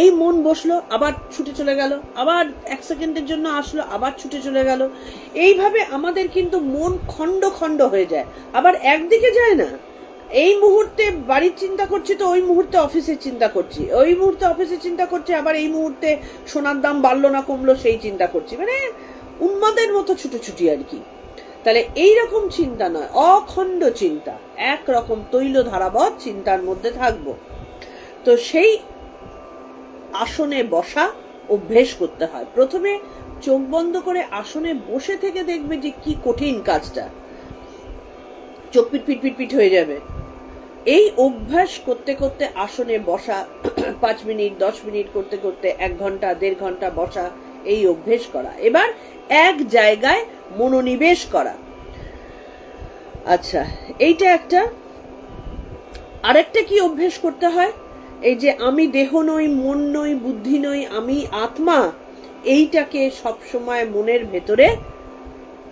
এই মন বসলো, আবার ছুটে চলে গেল, আবার 1 সেকেন্ডের জন্য আসলো, আবার ছুটে চলে গেল। এইভাবে আমাদের কিন্তু মন খণ্ড খণ্ড হয়ে যায়, আবার একদিকে যায় না। এই মুহূর্তে বাড়ির চিন্তা করছি, তো ওই মুহূর্তে অফিসের চিন্তা করছি, ওই মুহূর্তে অফিসের চিন্তা করছি, আবার এই মুহূর্তে সোনার দাম বাড়লো না কমলো সেই চিন্তা করছি, মানে উন্মাদের মতো ছুটোছুটি আর কি। তাহলে এইরকম চিন্তা নয়, অখণ্ড চিন্তা, একরকম তৈল ধারাবৎ চিন্তার মধ্যে থাকবো। তো সেই আসনে বসা অভ্যেস করতে হয়। প্রথমে চোখ বন্ধ করে আসনে বসে থেকে দেখবে যে কি কঠিন কাজটা, চোখ পিট পিট পিট পিট হয়ে যাবে। এই অভ্যাস করতে করতে আসনে বসা, 5 মিনিট 10 মিনিট করতে করতে 1 ঘন্টা 1.5 ঘন্টা বসা, এই অভ্যেস করা। এবার এক জায়গায় মনোনিবেশ করা। আচ্ছা, এইটা একটা। আরেকটা কি অভ্যেস করতে হয়? এই যে আমি দেহ নই, মন নই, বুদ্ধি নই, আমি আত্মা, এইটাকে সবসময় মনের ভেতরে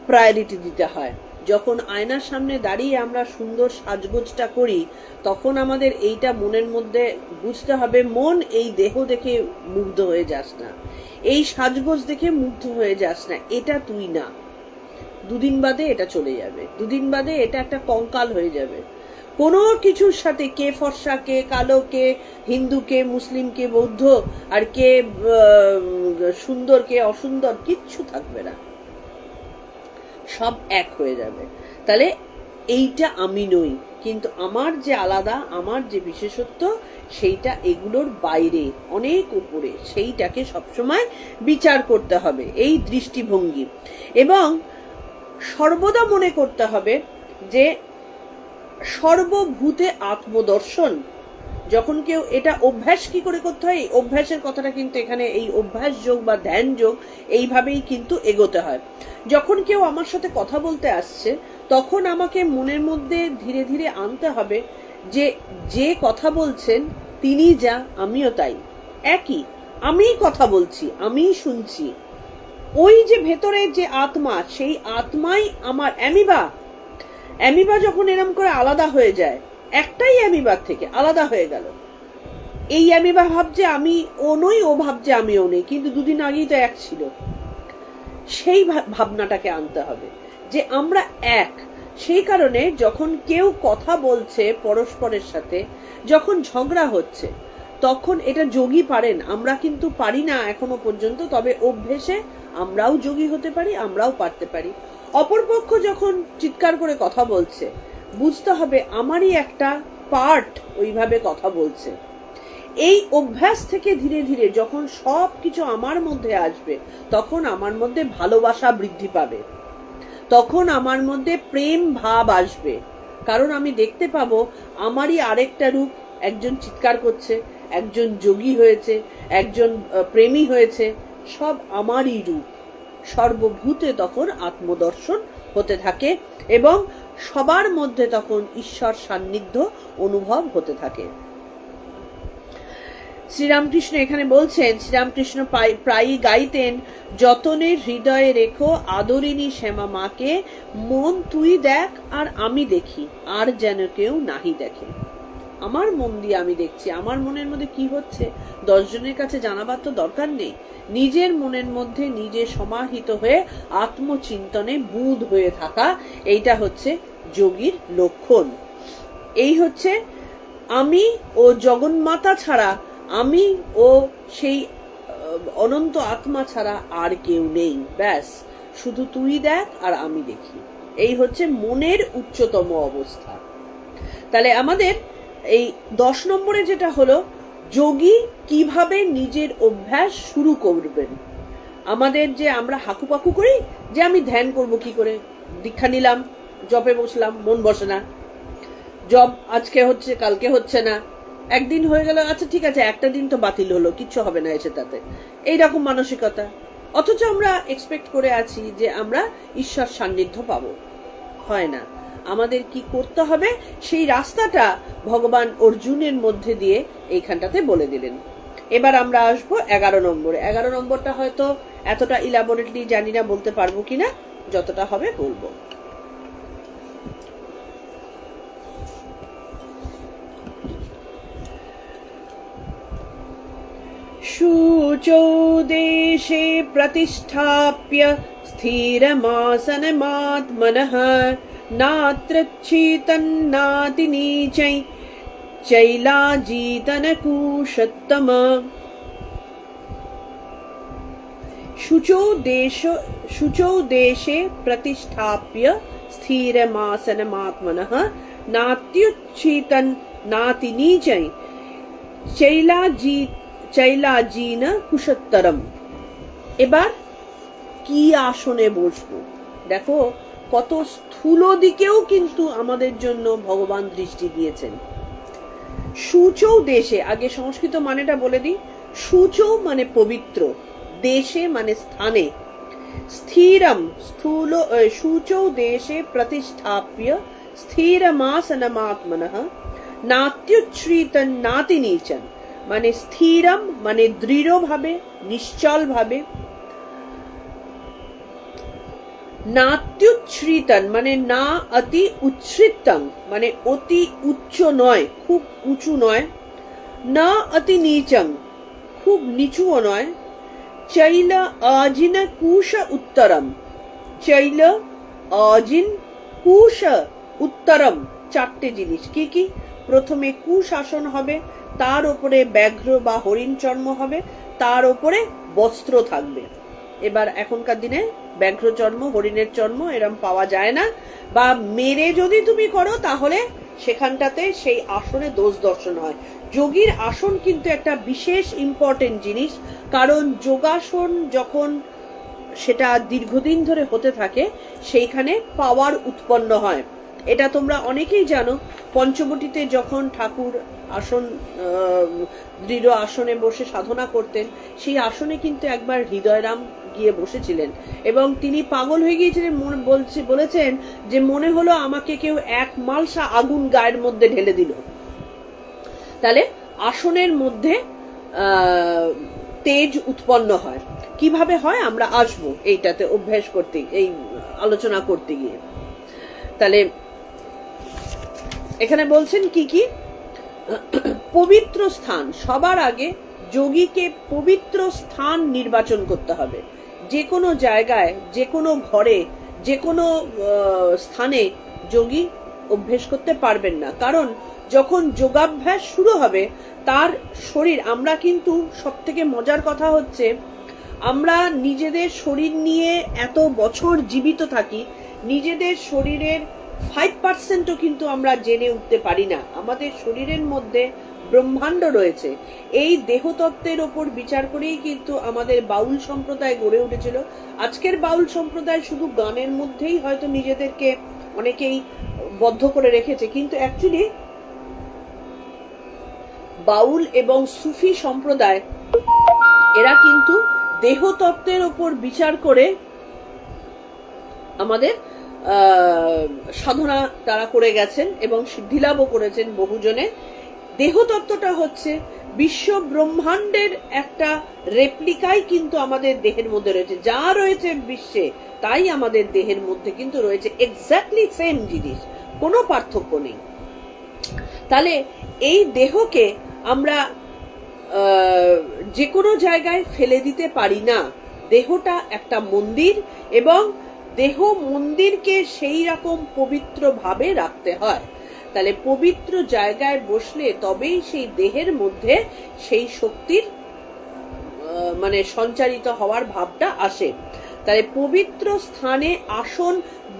প্রায়োরিটি দিতে হয়। যখন আয়নার সামনে দাঁড়িয়ে আমরা সুন্দর সাজগোজটা করি, তখন আমাদের এইটা মনের মধ্যে বুঝতে হবে, মন এই দেহ দেখে মুগ্ধ হয়ে যাস না, এই সাজগোজ দেখে মুগ্ধ হয়ে যাস না, এটা তুই না। 2 দিন বাদে এটা চলে যাবে, 2 দিন বাদে এটা একটা কঙ্কাল হয়ে যাবে। কোনো কিছুর সাথে কে ফর্সা, কে কালো, কে হিন্দু, কে মুসলিম, কে বৌদ্ধ, আর কে সুন্দর, কে অসুন্দর, কিচ্ছু থাকবে না। সব এক হয়ে যাবে। তাহলে এইটা আমি নই, কিন্তু আমার যে আলাদা, আমার যে বিশেষত্ব, সেইটা এগুলোর বাইরে, অনেক উপরে, সেইটাকে সবসময় বিচার করতে হবে, এই দৃষ্টিভঙ্গি। এবং সর্বদা মনে করতে হবে যে সর্বভূতে আত্মদর্শন। যখন কেউ এটা অভ্যাস কি করে করতে হয়, এই অভ্যাসের কথাটা কিন্তু এখানে, এই অভ্যাস যোগ বা ধ্যান যোগ, এইভাবেই কিন্তু এগোতে হয়। যখন কেউ আমার সাথে কথা বলতে আসছে, তখন আমাকে মনের মধ্যে ধীরে ধীরে আনতে হবে যে যে কথা বলছেন তিনি যা, আমিও তাই, একই, আমিই কথা বলছি, আমিই শুনছি। ওই যে ভেতরে যে আত্মা, সেই আত্মাই আমার অ্যামিবা যখন এরম করে আলাদা হয়ে যায়, একটাই অ্যামিবার থেকে আলাদা হয়ে গেল, এই অ্যামিবা ভাবছে আমি ও নই, ও ভাবছে আমি ও নেই, কিন্তু দুদিন আগেই তো এক ছিল। সেই ভাবনাটাকে আনতে হবে যে আমরা এক। সেই কারণে যখন কেউ কথা বলছে পরস্পরের সাথে, যখন ঝগড়া হচ্ছে, তখন এটা যোগী পারেন, আমরা কিন্তু পারি না এখনো পর্যন্ত, তবে অভ্যেসে আমরাও যোগী হতে পারি, আমরাও পারতে পারি। অপরপক্ষ যখন চিৎকার করে কথা বলছে, বুঝতে হবে আমারই একটা পার্ট ওইভাবে কথা বলছে। এই অভ্যাস থেকে ধীরে ধীরে যখন সব কিছু আমার মধ্যে আসবে, তখন আমার মধ্যে ভালোবাসা বৃদ্ধি পাবে, তখন আমার মধ্যে প্রেম ভাব আসবে। কারণ আমি দেখতে পাবো আমারই আরেকটা রূপ, একজন চিৎকার করছে, একজন যোগী হয়েছে, একজন প্রেমী হয়েছে, সব আমারই রূপ। সর্বভূতে তখন আত্মদর্শন হতে থাকে এবং সবার মধ্যে তখন ঈশ্বর সান্নিধ্য অনুভব হতে থাকে। শ্রীরামকৃষ্ণ এখানে বলছেন, শ্রীরামকৃষ্ণ প্রায়ই গাইতেন, যতনে হৃদয়ে রেখো আদরিনী শ্যামা মাকে, মন তুই দেখ আর আমি দেখি, আর যেন কেউ নাহি দেখে। আমার মন দিয়ে আমি দেখছি, আমার মনের মধ্যে কি হচ্ছে 10 জনের কাছে জানাবার তো দরকার নেই। নিজের মনের মধ্যে নিজে সমাহিত হয়ে আত্মচিন্তনে বুঁদ হয়ে থাকা, এইটা হচ্ছে যোগীর লক্ষণ। এই হচ্ছে আমি ও জগন্মাতা ছাড়া, আমি ও সেই অনন্ত আত্মা ছাড়া আর কেউ নেই, ব্যাস শুধু তুই দেখ আর আমি দেখি। এই হচ্ছে মনের উচ্চতম অবস্থা। তাহলে আমাদের এই 10 নম্বরে যেটা হলো, যোগী কিভাবে নিজের অভ্যাস শুরু করবেন। আমাদের যে আমরা হাকুপাকু করি যে আমি ধ্যান করব কি করে, দীক্ষা নিলাম, জপে বসলাম, মন বসে না, জব আজকে হচ্ছে কালকে হচ্ছে না, একদিন হয়ে গেল, আচ্ছা ঠিক আছে একটা দিন তো বাতিল হলো, কিচ্ছু হবে না এসে তাতে, এইরকম মানসিকতা। অথচ আমরা এক্সপেক্ট করে আছি যে আমরা ঈশ্বর সান্নিধ্য পাবো, হয় না। আমাদের কি করতে হবে সেই রাস্তাটা ভগবান অর্জুনের মধ্যে দিয়ে এইখানটাতে বলে দিলেন। এবার আমরা আসবো 11 নম্বরে। 11 নম্বরটা হয়তো এতটা ইলাবোরেটলি জানি না বলতে পারবো কিনা, যতটা হবে বলবো। शुचौ देशे प्रतिष्ठाप्य स्थिरमासनमात्मनः, नात्रच्छीतन्नातिनीचै चैलाजीतनकुशोत्तम। शुचौ देशे प्रतिष्ठाप्य स्थिरमासनमात्मनः, नात्युच्छीतन्नातिनीचै চৈলাজিন কুশোত্তরম। এবার কি আসনে বসবো, দেখো কত স্থূল দিকেও কিন্তু আমাদের জন্য ভগবান দৃষ্টি দিয়েছেন। শুচৌ দেশে, আগে সংস্কৃত মানেটা বলে দিই। শুচৌ মানে পবিত্র, দেশে মানে স্থানে, স্থিরম স্থূল, শুচৌ দেশে প্রতিষ্ঠাপ্য স্থিরমাসনমাত্মনঃ, নাত্युच्छ्रितं नातिनीचं, মানে স্থিরম মানে দৃঢ় ভাবে, নিশ্চল ভাবে, নাত্युच्छ्रितं মানে না অতি উচ্ছ্রিতং মানে অতি উচ্চ নয়, খুব উঁচু নয়, না অতি নীচং খুব নিচুও নয়, চৈল অজিন কুশ উত্তরম, চৈল অজিন কুশ উত্তরম, 4টে জিনিস কি কি? প্রথমে কুশ আসন হবে, তার উপরে ব্যাঘ্র বা হরিণ চর্ম হবে, তার উপরে বস্ত্র থাকবে। এবার এখনকার দিনে ব্যাঘ্র চর্ম, হরিণের চর্ম এরম পাওয়া যায় না, বা মেরে যদি তুমি করো তাহলে সেখানটাতে সেই আসনে দোষ দর্শন হয়। যোগীর আসন কিন্তু একটা বিশেষ ইম্পর্টেন্ট জিনিস, কারণ যোগাসন যখন সেটা দীর্ঘদিন ধরে হতে থাকে সেইখানে পাওয়ার উৎপন্ন হয়। এটা তোমরা অনেকেই জানো, পঞ্চবটিতে যখন ঠাকুর আসন দৃঢ় আসনে বসে সাধনা করতেন, সেই আসনে কিন্তু একবার হৃদয়রাম গিয়ে বসেছিলেন এবং তিনি পাগল হয়ে গিয়েছিলেন, বলেছেন যে মনে হলো আমাকে কেউ এক মালসা আগুন গায়ের মধ্যে ঢেলে দিল। তাহলে আসনের মধ্যে তেজ উৎপন্ন হয়। কিভাবে হয় আমরা আসবো এইটাতে অভ্যাস করতে, এই আলোচনা করতে গিয়ে। তাহলে এখানে বলছেন কি কি পবিত্র স্থান, সবার আগে যোগীকে পবিত্র স্থান নির্বাচন করতে হবে। যে কোনো জায়গায়, যে কোনো ঘরে, যে কোনো স্থানে যোগী অভ্যেস করতে পারবেন না, কারণ যখন যোগাভ্যাস শুরু হবে তার শরীর, আমরা কিন্তু সব থেকে মজার কথা হচ্ছে আমরা নিজেদের শরীর নিয়ে এত বছর জীবিত থাকি, নিজেদের শরীরের 5%ও কিন্তু আমরা জেনে উঠতে পারি না। আমাদের শরীরের মধ্যে ব্রহ্মাণ্ড রয়েছে। এই দেহতত্ত্বের ওপর বিচার করেই কিন্তু আমাদের বাউল সম্প্রদায় গড়ে উঠেছিল। আজকের বাউল সম্প্রদায় শুধু গানের মধ্যেই হয়তো নিজেদেরকে অনেকেই বদ্ধ করে রেখেছে, কিন্তু অ্যাকচুয়ালি বাউল এবং সুফি সম্প্রদায় এরা কিন্তু দেহতত্ত্বের ওপর বিচার করে আমাদের সাধনা তারা করে গেছেন এবং সিদ্ধিলাভও করেছেন বহুজনে। দেহতত্ত্বটা হচ্ছে বিশ্ব ব্রহ্মাণ্ডের একটা রেপ্লিকাই কিন্তু আমাদের দেহের মধ্যে রয়েছে। যা রয়েছে বিশ্বে তাই আমাদের দেহের মধ্যে কিন্তু রয়েছে, এক্স্যাক্টলি সেম জিনিস, কোনো পার্থক্য নেই। তাহলে এই দেহকে আমরা যে কোনো জায়গায় ফেলে দিতে পারি না। দেহটা একটা মন্দির এবং দেহ মন্দিরকে সেই রকম পবিত্র ভাবে রাখতে হয়। তাহলে পবিত্র জায়গায় বসলে তবেই সেই দেহের মধ্যে সেই শক্তির মানে সঞ্চারিত হওয়ার ভাবটা আসে। তাহলে পবিত্র স্থানে আসন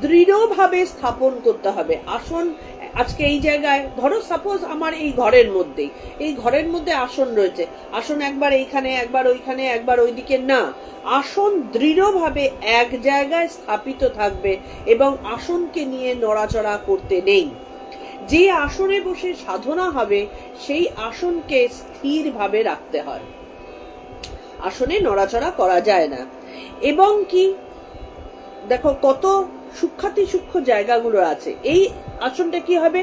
দৃঢ়ভাবে স্থাপন করতে হবে। আসন আজকে এই জায়গায় ধরো সাপোজ আমার এই ঘরের মধ্যেই, এই ঘরের মধ্যে আসন রয়েছে, আসন একবার এইখানে একবার ওইখানে একবার ওইদিকে না, আসন দৃঢ়ভাবে এক জায়গায় স্থাপিত থাকবে এবং আসনকে নিয়ে নড়াচড়া করতে নেই। যে আসনে বসে সাধনা হবে সেই আসনকে স্থিরভাবে রাখতে হয়, আসনে নড়াচড়া করা যায় না। এবং কি দেখো কত সূক্ষ্মাতি সূক্ষ্ম জায়গাগুলো আছে। এই আসনটা কি হবে,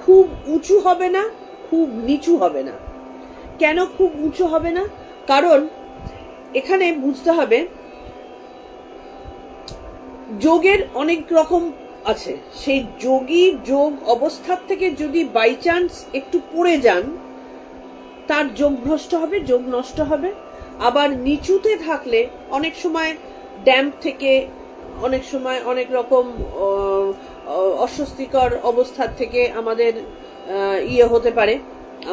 খুব উঁচু হবে না, খুব নিচু হবে না। কেন খুব উঁচু হবে না? কারণ এখানে বুঝতে হবে যোগের অনেক রকম আছে। সেই যোগী যোগ অবস্থার থেকে যদি বাই চান্স একটু পড়ে যান তার যোগ ভ্রষ্ট হবে, যোগ নষ্ট হবে। আবার নিচুতে থাকলে অনেক সময় ড্যাম্প থেকে, অনেক সময় অনেক রকম অস্বস্তিকর অবস্থার থেকে আমাদের হতে পারে,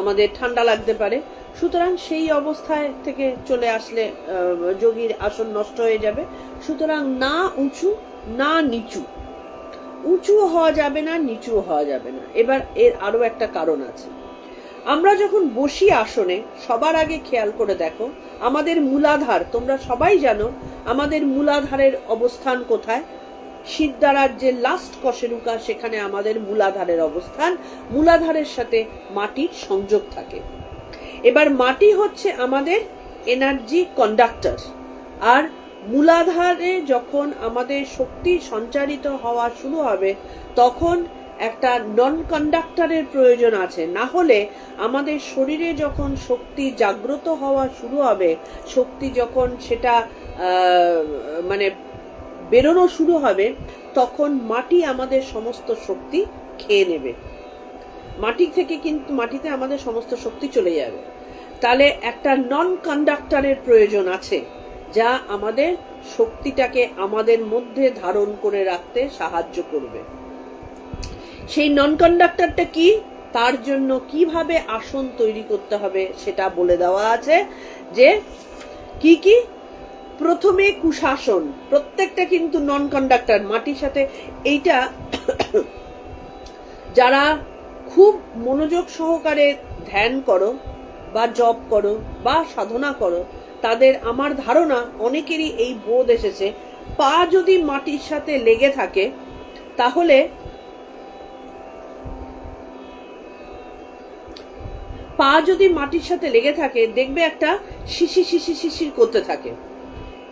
আমাদের ঠান্ডা লাগতে পারে। সুতরাং সেই অবস্থায় থেকে চলে আসলে যোগীর আসন নষ্ট হয়ে যাবে। সুতরাং না উঁচু না নিচু, উঁচু হওয়া যাবে না, নিচু হওয়া যাবে না। এবার এর আরো একটা কারণ আছে। আমরা যখন বসি আসনে সবার আগে খেয়াল করে দেখো আমাদের মূলাধার, তোমরা সবাই জানো আমাদের মূলাধারের অবস্থান কোথায়। শিরদাঁড়ার যে লাস্ট কশেরুকা সেখানে আমাদের মূলাধারের অবস্থান, মূলাধারের সাথে মাটির সংযোগ থাকে। এবার মাটি হচ্ছে আমাদের এনার্জি কন্ডাক্টর, আর মূলাধারে যখন আমাদের শক্তি সঞ্চারিত হওয়া শুরু হবে তখন একটা নন কন্ডাক্টরের প্রয়োজন আছে। না হলে আমাদের শরীরে যখন শক্তি জাগ্রত হওয়া শুরু হবে, শক্তি যখন সেটা মানে বেরোনো শুরু হবে, তখন মাটি আমাদের সমস্ত শক্তি খেয়ে নেবে। মাটি থেকে কিন্তু মাটিতে আমাদের সমস্ত শক্তি চলে যাবে। তাহলে একটা নন কন্ডাক্টরের প্রয়োজন আছে যা আমাদের শক্তিটাকে আমাদের মধ্যে ধারণ করে রাখতে সাহায্য করবে। সেই নন কন্ডাক্টরটা কি, তার জন্য কিভাবে আসন তৈরি করতে হবে সেটা বলে দেওয়া আছে। যে কি কি প্রথমে কুশাসন, প্রত্যেকটা কিন্তু নন কন্ডাক্টর মাটির সাথে। এইটা যারা খুব মনোযোগ সহকারে ধ্যান করো বা জপ করো বা সাধনা করো, তাদের আমার ধারণা অনেকেরই এই বোধ এসেছে, পা যদি মাটির সাথে লেগে থাকে তাহলে দেখবে একটা শিশির শিশির শিশির করতে থাকে।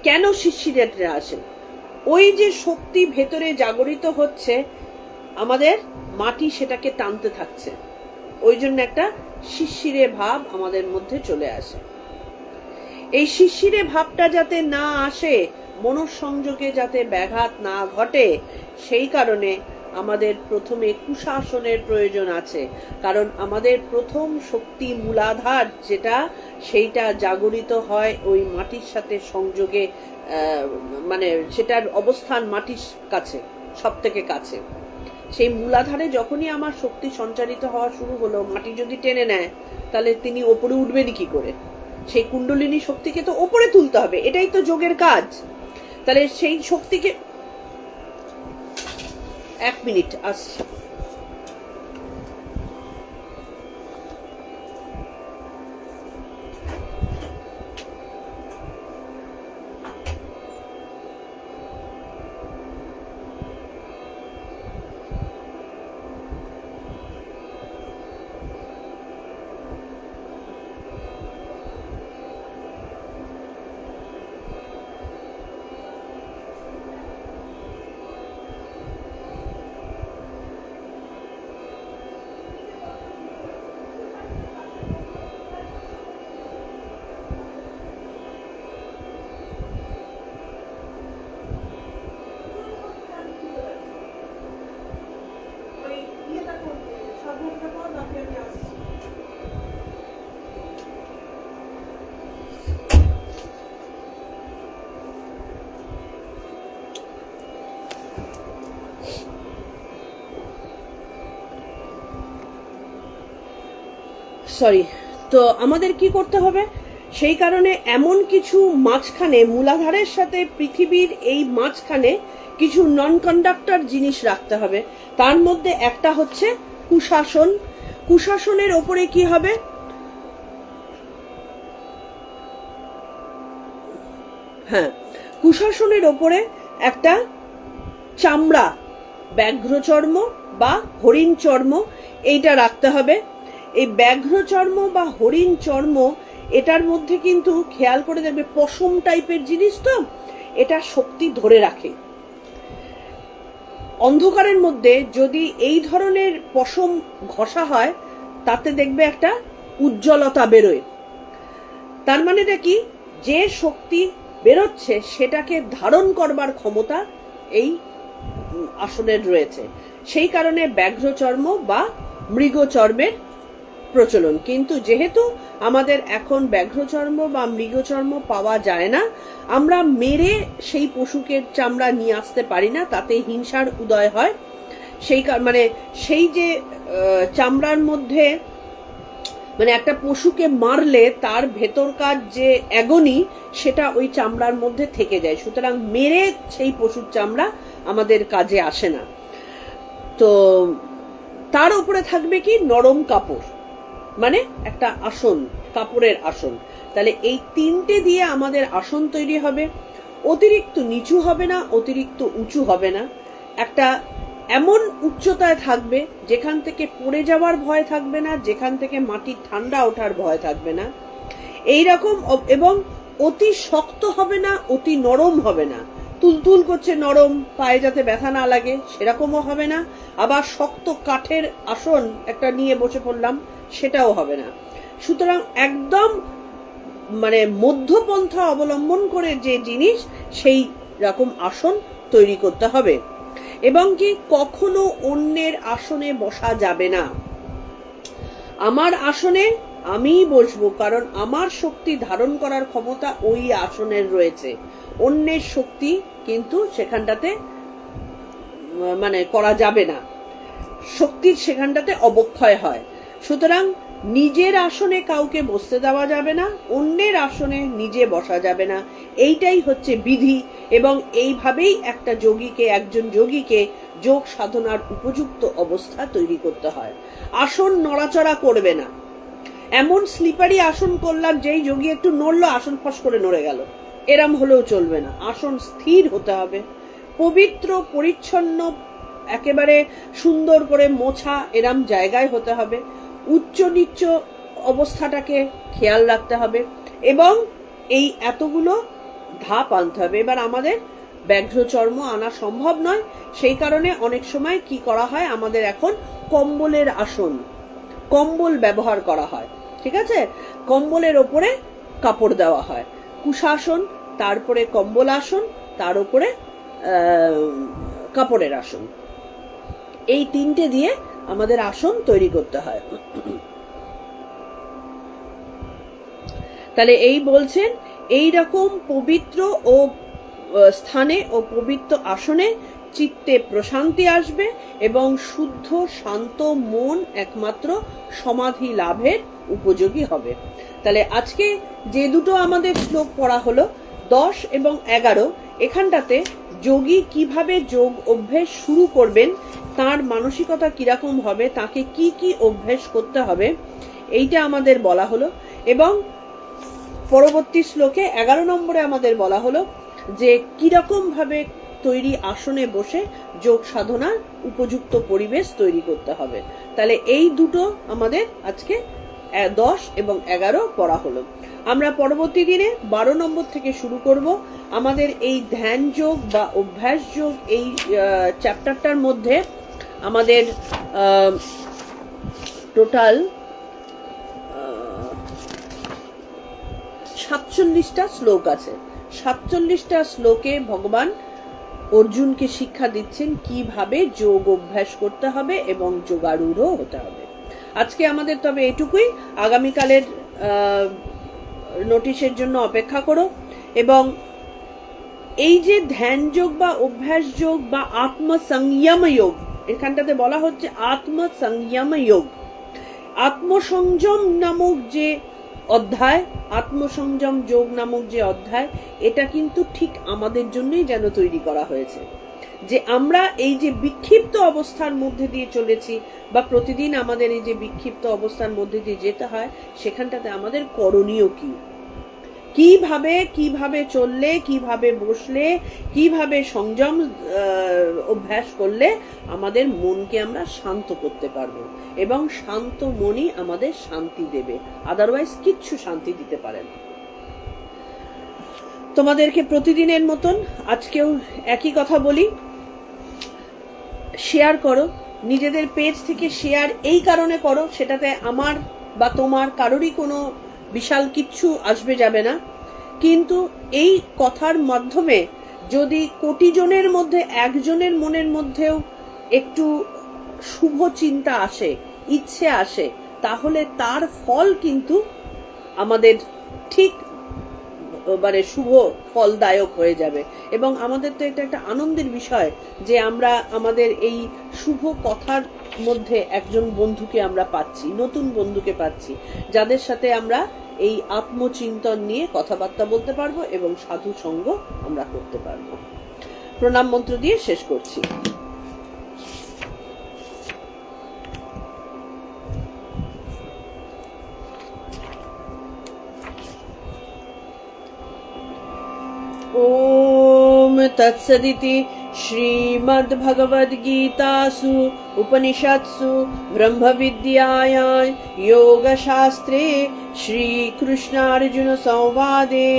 কেন শিশিরটা আসে? ওই যে শক্তি ভেতরে জাগরিত হচ্ছে, আমাদের মাটি সেটাকে টানতে থাকছে, ওই জন্য একটা শিশিরে ভাব আমাদের মধ্যে চলে আসে। এই শিশিরে ভাবটা যাতে না আসে, মনঃসংযোগে যাতে ব্যাঘাত না ঘটে, সেই কারণে আমাদের প্রথমে কুশাসনের প্রয়োজন আছে। কারণ আমাদের প্রথম শক্তি মূলাধার যেটা, সেইটা জাগরিত হয় ওই মাটির সাথে সংযোগে, মানে সেটার অবস্থান মাটির কাছে, সব থেকে কাছে। সেই মূলাধারে যখনই আমার শক্তি সঞ্চারিত হওয়া শুরু হলো, মাটি যদি টেনে নেয় তাহলে তিনি ওপরে উঠবেনই কি করে? সেই কুণ্ডলিনী শক্তিকে তো ওপরে তুলতে হবে, এটাই তো যোগের কাজ। তাহলে সেই শক্তিকে, 1 মিনিট আসছি। সরি, তো আমাদের কি করতে হবে? সেই কারণে এমন কিছু মাঝখানে, মূলাধারের সাথে পৃথিবীর এই মাঝখানে কিছু নন কন্ডাক্টর জিনিস রাখতে হবে। তার মধ্যে একটা হচ্ছে কুশাসন। কুশাসনের ওপরে কি হবে? হ্যাঁ, কুশাসনের ওপরে একটা চামড়া, ব্যাঘ্র চর্ম বা হরিণ চর্ম, এইটা রাখতে হবে। এই ব্যাঘ্র চর্ম বা হরিণ চর্ম, এটার মধ্যে কিন্তু খেয়াল করে দেখবে পশম টাইপের জিনিস, তো এটা শক্তি ধরে রাখে। অন্ধকারের মধ্যে যদি এই ধরনের পশম ঘষা হয়, তাতে দেখবে একটা উজ্জ্বলতা বেরোয়। তার মানেটা কি? যে শক্তি বেরোচ্ছে সেটাকে ধারণ করবার ক্ষমতা এই আসনের রয়েছে। সেই কারণে ব্যাঘ্র চর্ম বা মৃগ চর্মের প্রচলন। কিন্তু যেহেতু আমাদের এখন ব্যাঘ্র চর্ম বা মৃগ চর্ম পাওয়া যায় না, আমরা মেরে সেই পশুকে চামড়া নিয়ে আসতে পারি না, তাতে হিংসার উদয় হয়। সেই যে চামড়ার মধ্যে, মানে একটা পশুকে মারলে তার ভেতরকার যে অ্যাগনি, সেটা ওই চামড়ার মধ্যে থেকে যায়। সুতরাং মেরে সেই পশুর চামড়া আমাদের কাজে আসে না। তো তার উপরে থাকবে কি? নরম কাপড়, মানে একটা আসন, কাপড়ের আসন। তাহলে এই তিনটে দিয়ে আমাদের আসন তৈরি হবে। অতিরিক্ত নিচু হবে না, অতিরিক্ত উঁচু হবে না, একটা এমন উচ্চতায় থাকবে যেখান থেকে পড়ে যাওয়ার ভয় থাকবে না, যেখান থেকে মাটির ঠান্ডা ওঠার ভয় থাকবে না, এই রকম। এবং অতি শক্ত হবে না, অতি নরম হবে না, তুলতুল করছে নরম, পায়ে যাতে ব্যথা না লাগে সেরকমও হবে না। আবার শক্ত কাঠের আসন একটা নিয়ে বসে পড়লাম, সেটাও হবে না। সুতরাং একদম মানে মধ্যপন্থা অবলম্বন করে যে জিনিস, সেই রকম আসন তৈরি করতে হবে। এবং কি, কখনো অন্যের আসনে বসা যাবে না। আমার আসনে আমিই বসবো, কারণ আমার শক্তি ধারণ করার ক্ষমতা ওই আসনের রয়েছে। অন্যের শক্তি কিন্তু সেখানটাতে মানে করা যাবে না, শক্তির সেখানটাতে অবক্ষয় হয়। সুতরাং নিজের আসনে কাউকে বসতে দেওয়া যাবে না, অন্যের আসনে নিজে বসা যাবে না। এইটাই হচ্ছে বিধি, এবং এইভাবেই একজন যোগীকে যোগ সাধনার উপযুক্ত অবস্থা তৈরি করতে হয়। আসন নড়াচড়া করবে না। এমন স্লিপারি আসন করলাম যেই যোগী একটু নড়লো আসন ফস করে নড়ে গেল, এরম হলেও চলবে না। আসন স্থির হতে হবে, পবিত্র পরিচ্ছন্ন, একেবারে সুন্দর করে মোছা এরম জায়গায় হতে হবে। উচ্চ নিচ্চ অবস্থাটাকে খেয়াল রাখতে হবে, এবং এই এতগুলো ধাপ আনতে হবে। এবার আমাদের ব্যাঘ্র চর্ম আনা সম্ভব নয়, সেই কারণে অনেক সময় কি করা হয়, আমাদের এখন কম্বলের আসন, কম্বল ব্যবহার করা হয়। ঠিক আছে, কম্বলের ওপরে কাপড় দেওয়া হয়, কুশাসন, তারপরে কম্বল আসন, তার উপরে কাপড়ের আসন, এই তিনটে দিয়ে আমাদের আসন তৈরি করতে হয়। তাহলে এই বলছেন, এই রকম পবিত্র ও স্থানে ও পবিত্র আসনে চিত্তে প্রশান্তি আসবে এবং শুদ্ধ শান্ত মন একমাত্র সমাধি লাভের উপযোগী হবে। তাহলে আজকে যে দুটো আমাদের শ্লোক পড়া হলো 10 এবং 11, এখানটাতে যোগী কিভাবে যোগ অভ্যেস শুরু করবেন, তার মানসিকতা কিরকম হবে, তাকে কি কি অভ্যেস করতে হবে, এইটা আমাদের বলা হলো। এবং পরবর্তী শ্লোকে 11 নম্বরে আমাদের বলা হলো যে কিরকম ভাবে তৈরি আসনে বসে যোগ সাধনার উপযুক্ত পরিবেশ তৈরি করতে হবে। তাহলে এই দুটো আমাদের আজকে 10 এবং 11 পড়া হলো। আমরা পরবর্তী দিনে 12 নম্বর থেকে শুরু করব। আমাদের এই ধ্যান যোগ বা অভ্যাস যোগ এই চ্যাপ্টারটার মধ্যে আমাদের টোটাল 47টা শ্লোক আছে। 47টা শ্লোকে ভগবান অর্জুনকে শিক্ষা দিচ্ছেন কিভাবে যোগ অভ্যাস করতে হবে এবং যোগারূঢ় হতে হবে। আজকে আমাদের তবে এটুকুই, আগামীকালের নোটিশের জন্য অপেক্ষা করো। এবং এই যে ধ্যান যোগ বা অভ্যাস যোগ বা আত্মসংযম যোগ, এখানটাতে বলা হচ্ছে আত্মসংযম যোগ, আত্মসংযম নামক যে অধ্যায়, আত্মসংযম যোগ নামক যে অধ্যায়, এটা কিন্তু ঠিক আমাদের জন্যই যেন তৈরি করা হয়েছে। যে আমরা এই যে বিক্ষিপ্ত অবস্থার মধ্যে দিয়ে চলেছি, বা প্রতিদিন আমাদের এই যে বিক্ষিপ্ত অবস্থার মধ্যে দিয়ে যেতে হয়, সেখানটাতে আমাদের করণীয় কি, কিভাবে চললে, কিভাবে বসলে, কিভাবে সংযম অভ্যাস করলে আমাদের মনকে আমরা শান্ত করতে পারবো, এবং শান্ত মনই আমাদের শান্তি দেবে, আদারওয়াইজ কিচ্ছু শান্তি দিতে পারে না। তোমাদেরকে প্রতিদিনের মতন আজকেও একই কথা বলি, শেয়ার করো, নিজেদের পেজ থেকে শেয়ার এই কারণে করো, সেটাতে আমার বা তোমার কারোরই কোনো বিশাল কিচ্ছু আসবে যাবে না, কিন্তু এই কথার মাধ্যমে যদি কোটি জনের মধ্যে একজনের মনের মধ্যেও একটু শুভ চিন্তা আসে, ইচ্ছে আসে, তাহলে তার ফল কিন্তু আমাদের ঠিক মানে শুভ ফলদায়ক হয়ে যাবে। এবং আমাদের তো এটা একটা আনন্দের বিষয় যে আমরা আমাদের এই শুভ কথার মধ্যে একজন বন্ধুকে আমরা পাচ্ছি, নতুন বন্ধুকে পাচ্ছি, যাদের সাথে আমরা এই আত্মচিন্তন নিয়ে কথাবার্তা বলতে পারবো এবং সাধু সঙ্গ আমরা করতে পারবো। প্রণাম মন্ত্র দিয়ে শেষ করছি। ओम तत्सदिति श्रीमद्भगवद्गीतासु उपनिषत्सु ब्रह्मविद्यायां योगशास्त्रे श्रीकृष्णार्जुनसंवादे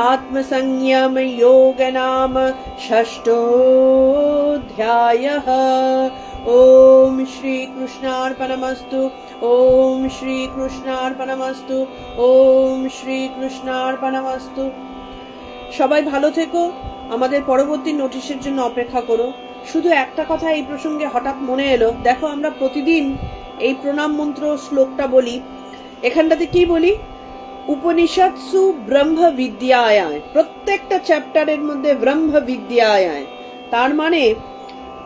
आत्मसंयम योग नाम षष्ठोऽध्यायः। ओम श्रीकृष्णार्पणमस्तु। ओम श्रीकृष्णार्पणमस्तु। ओम श्रीकृष्णार्पणमस्तु। সবাই ভালো থেকো, আমাদের পরবর্তী নোটিশের জন্য অপেক্ষা করো। শুধু একটা কথা এই প্রসঙ্গে হঠাৎ মনে এলো, দেখো আমরা প্রতিদিন এই প্রণাম মন্ত্র শ্লোকটা বলি, এখানটাতে কি বলি, উপনিষৎসু ব্রহ্ম বিদ্যায়, প্রত্যেকটা চ্যাপ্টারের মধ্যে ব্রহ্ম বিদ্যায়, তার মানে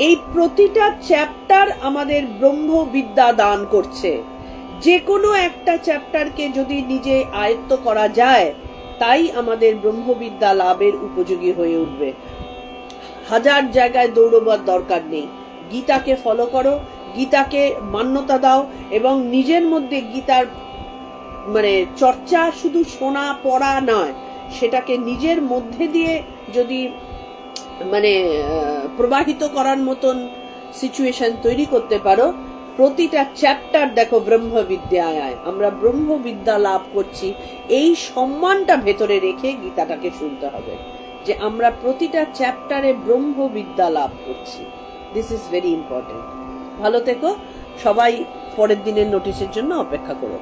এই প্রতিটা চ্যাপ্টার আমাদের ব্রহ্মবিদ্যা দান করছে। যে কোনো একটা চ্যাপ্টারকে যদি নিজে আয়ত্ত করা যায়, তাই আমাদের ব্রহ্মবিদ্যা লাভের উপযোগী হয়ে উঠবে। হাজার জায়গায় দৌড়বার দরকার নেই। গীতাকে ফলো করো, গীতাকে মান্যতা দাও, এবং নিজের মধ্যে গীতার চর্চা শুধু শোনা পড়া নয়, সেটাকে নিজের মধ্যে দিয়ে যদি প্রবাহিত করার মতন সিচুয়েশন তৈরি করতে পারো। প্রতিটা চ্যাপ্টার দেখো ব্রহ্মবিদ্যায় আমরা ব্রহ্মবিদ্যা লাভ করছি, এই সম্মানটা ভেতরে রেখে গীতাটাকে শুনতে হবে যে আমরা প্রতিটা চ্যাপ্টারে ব্রহ্মবিদ্যা লাভ করছি। This is very important. ভালো থেকো সবাই, পরের দিনের নোটিশের জন্য অপেক্ষা করো।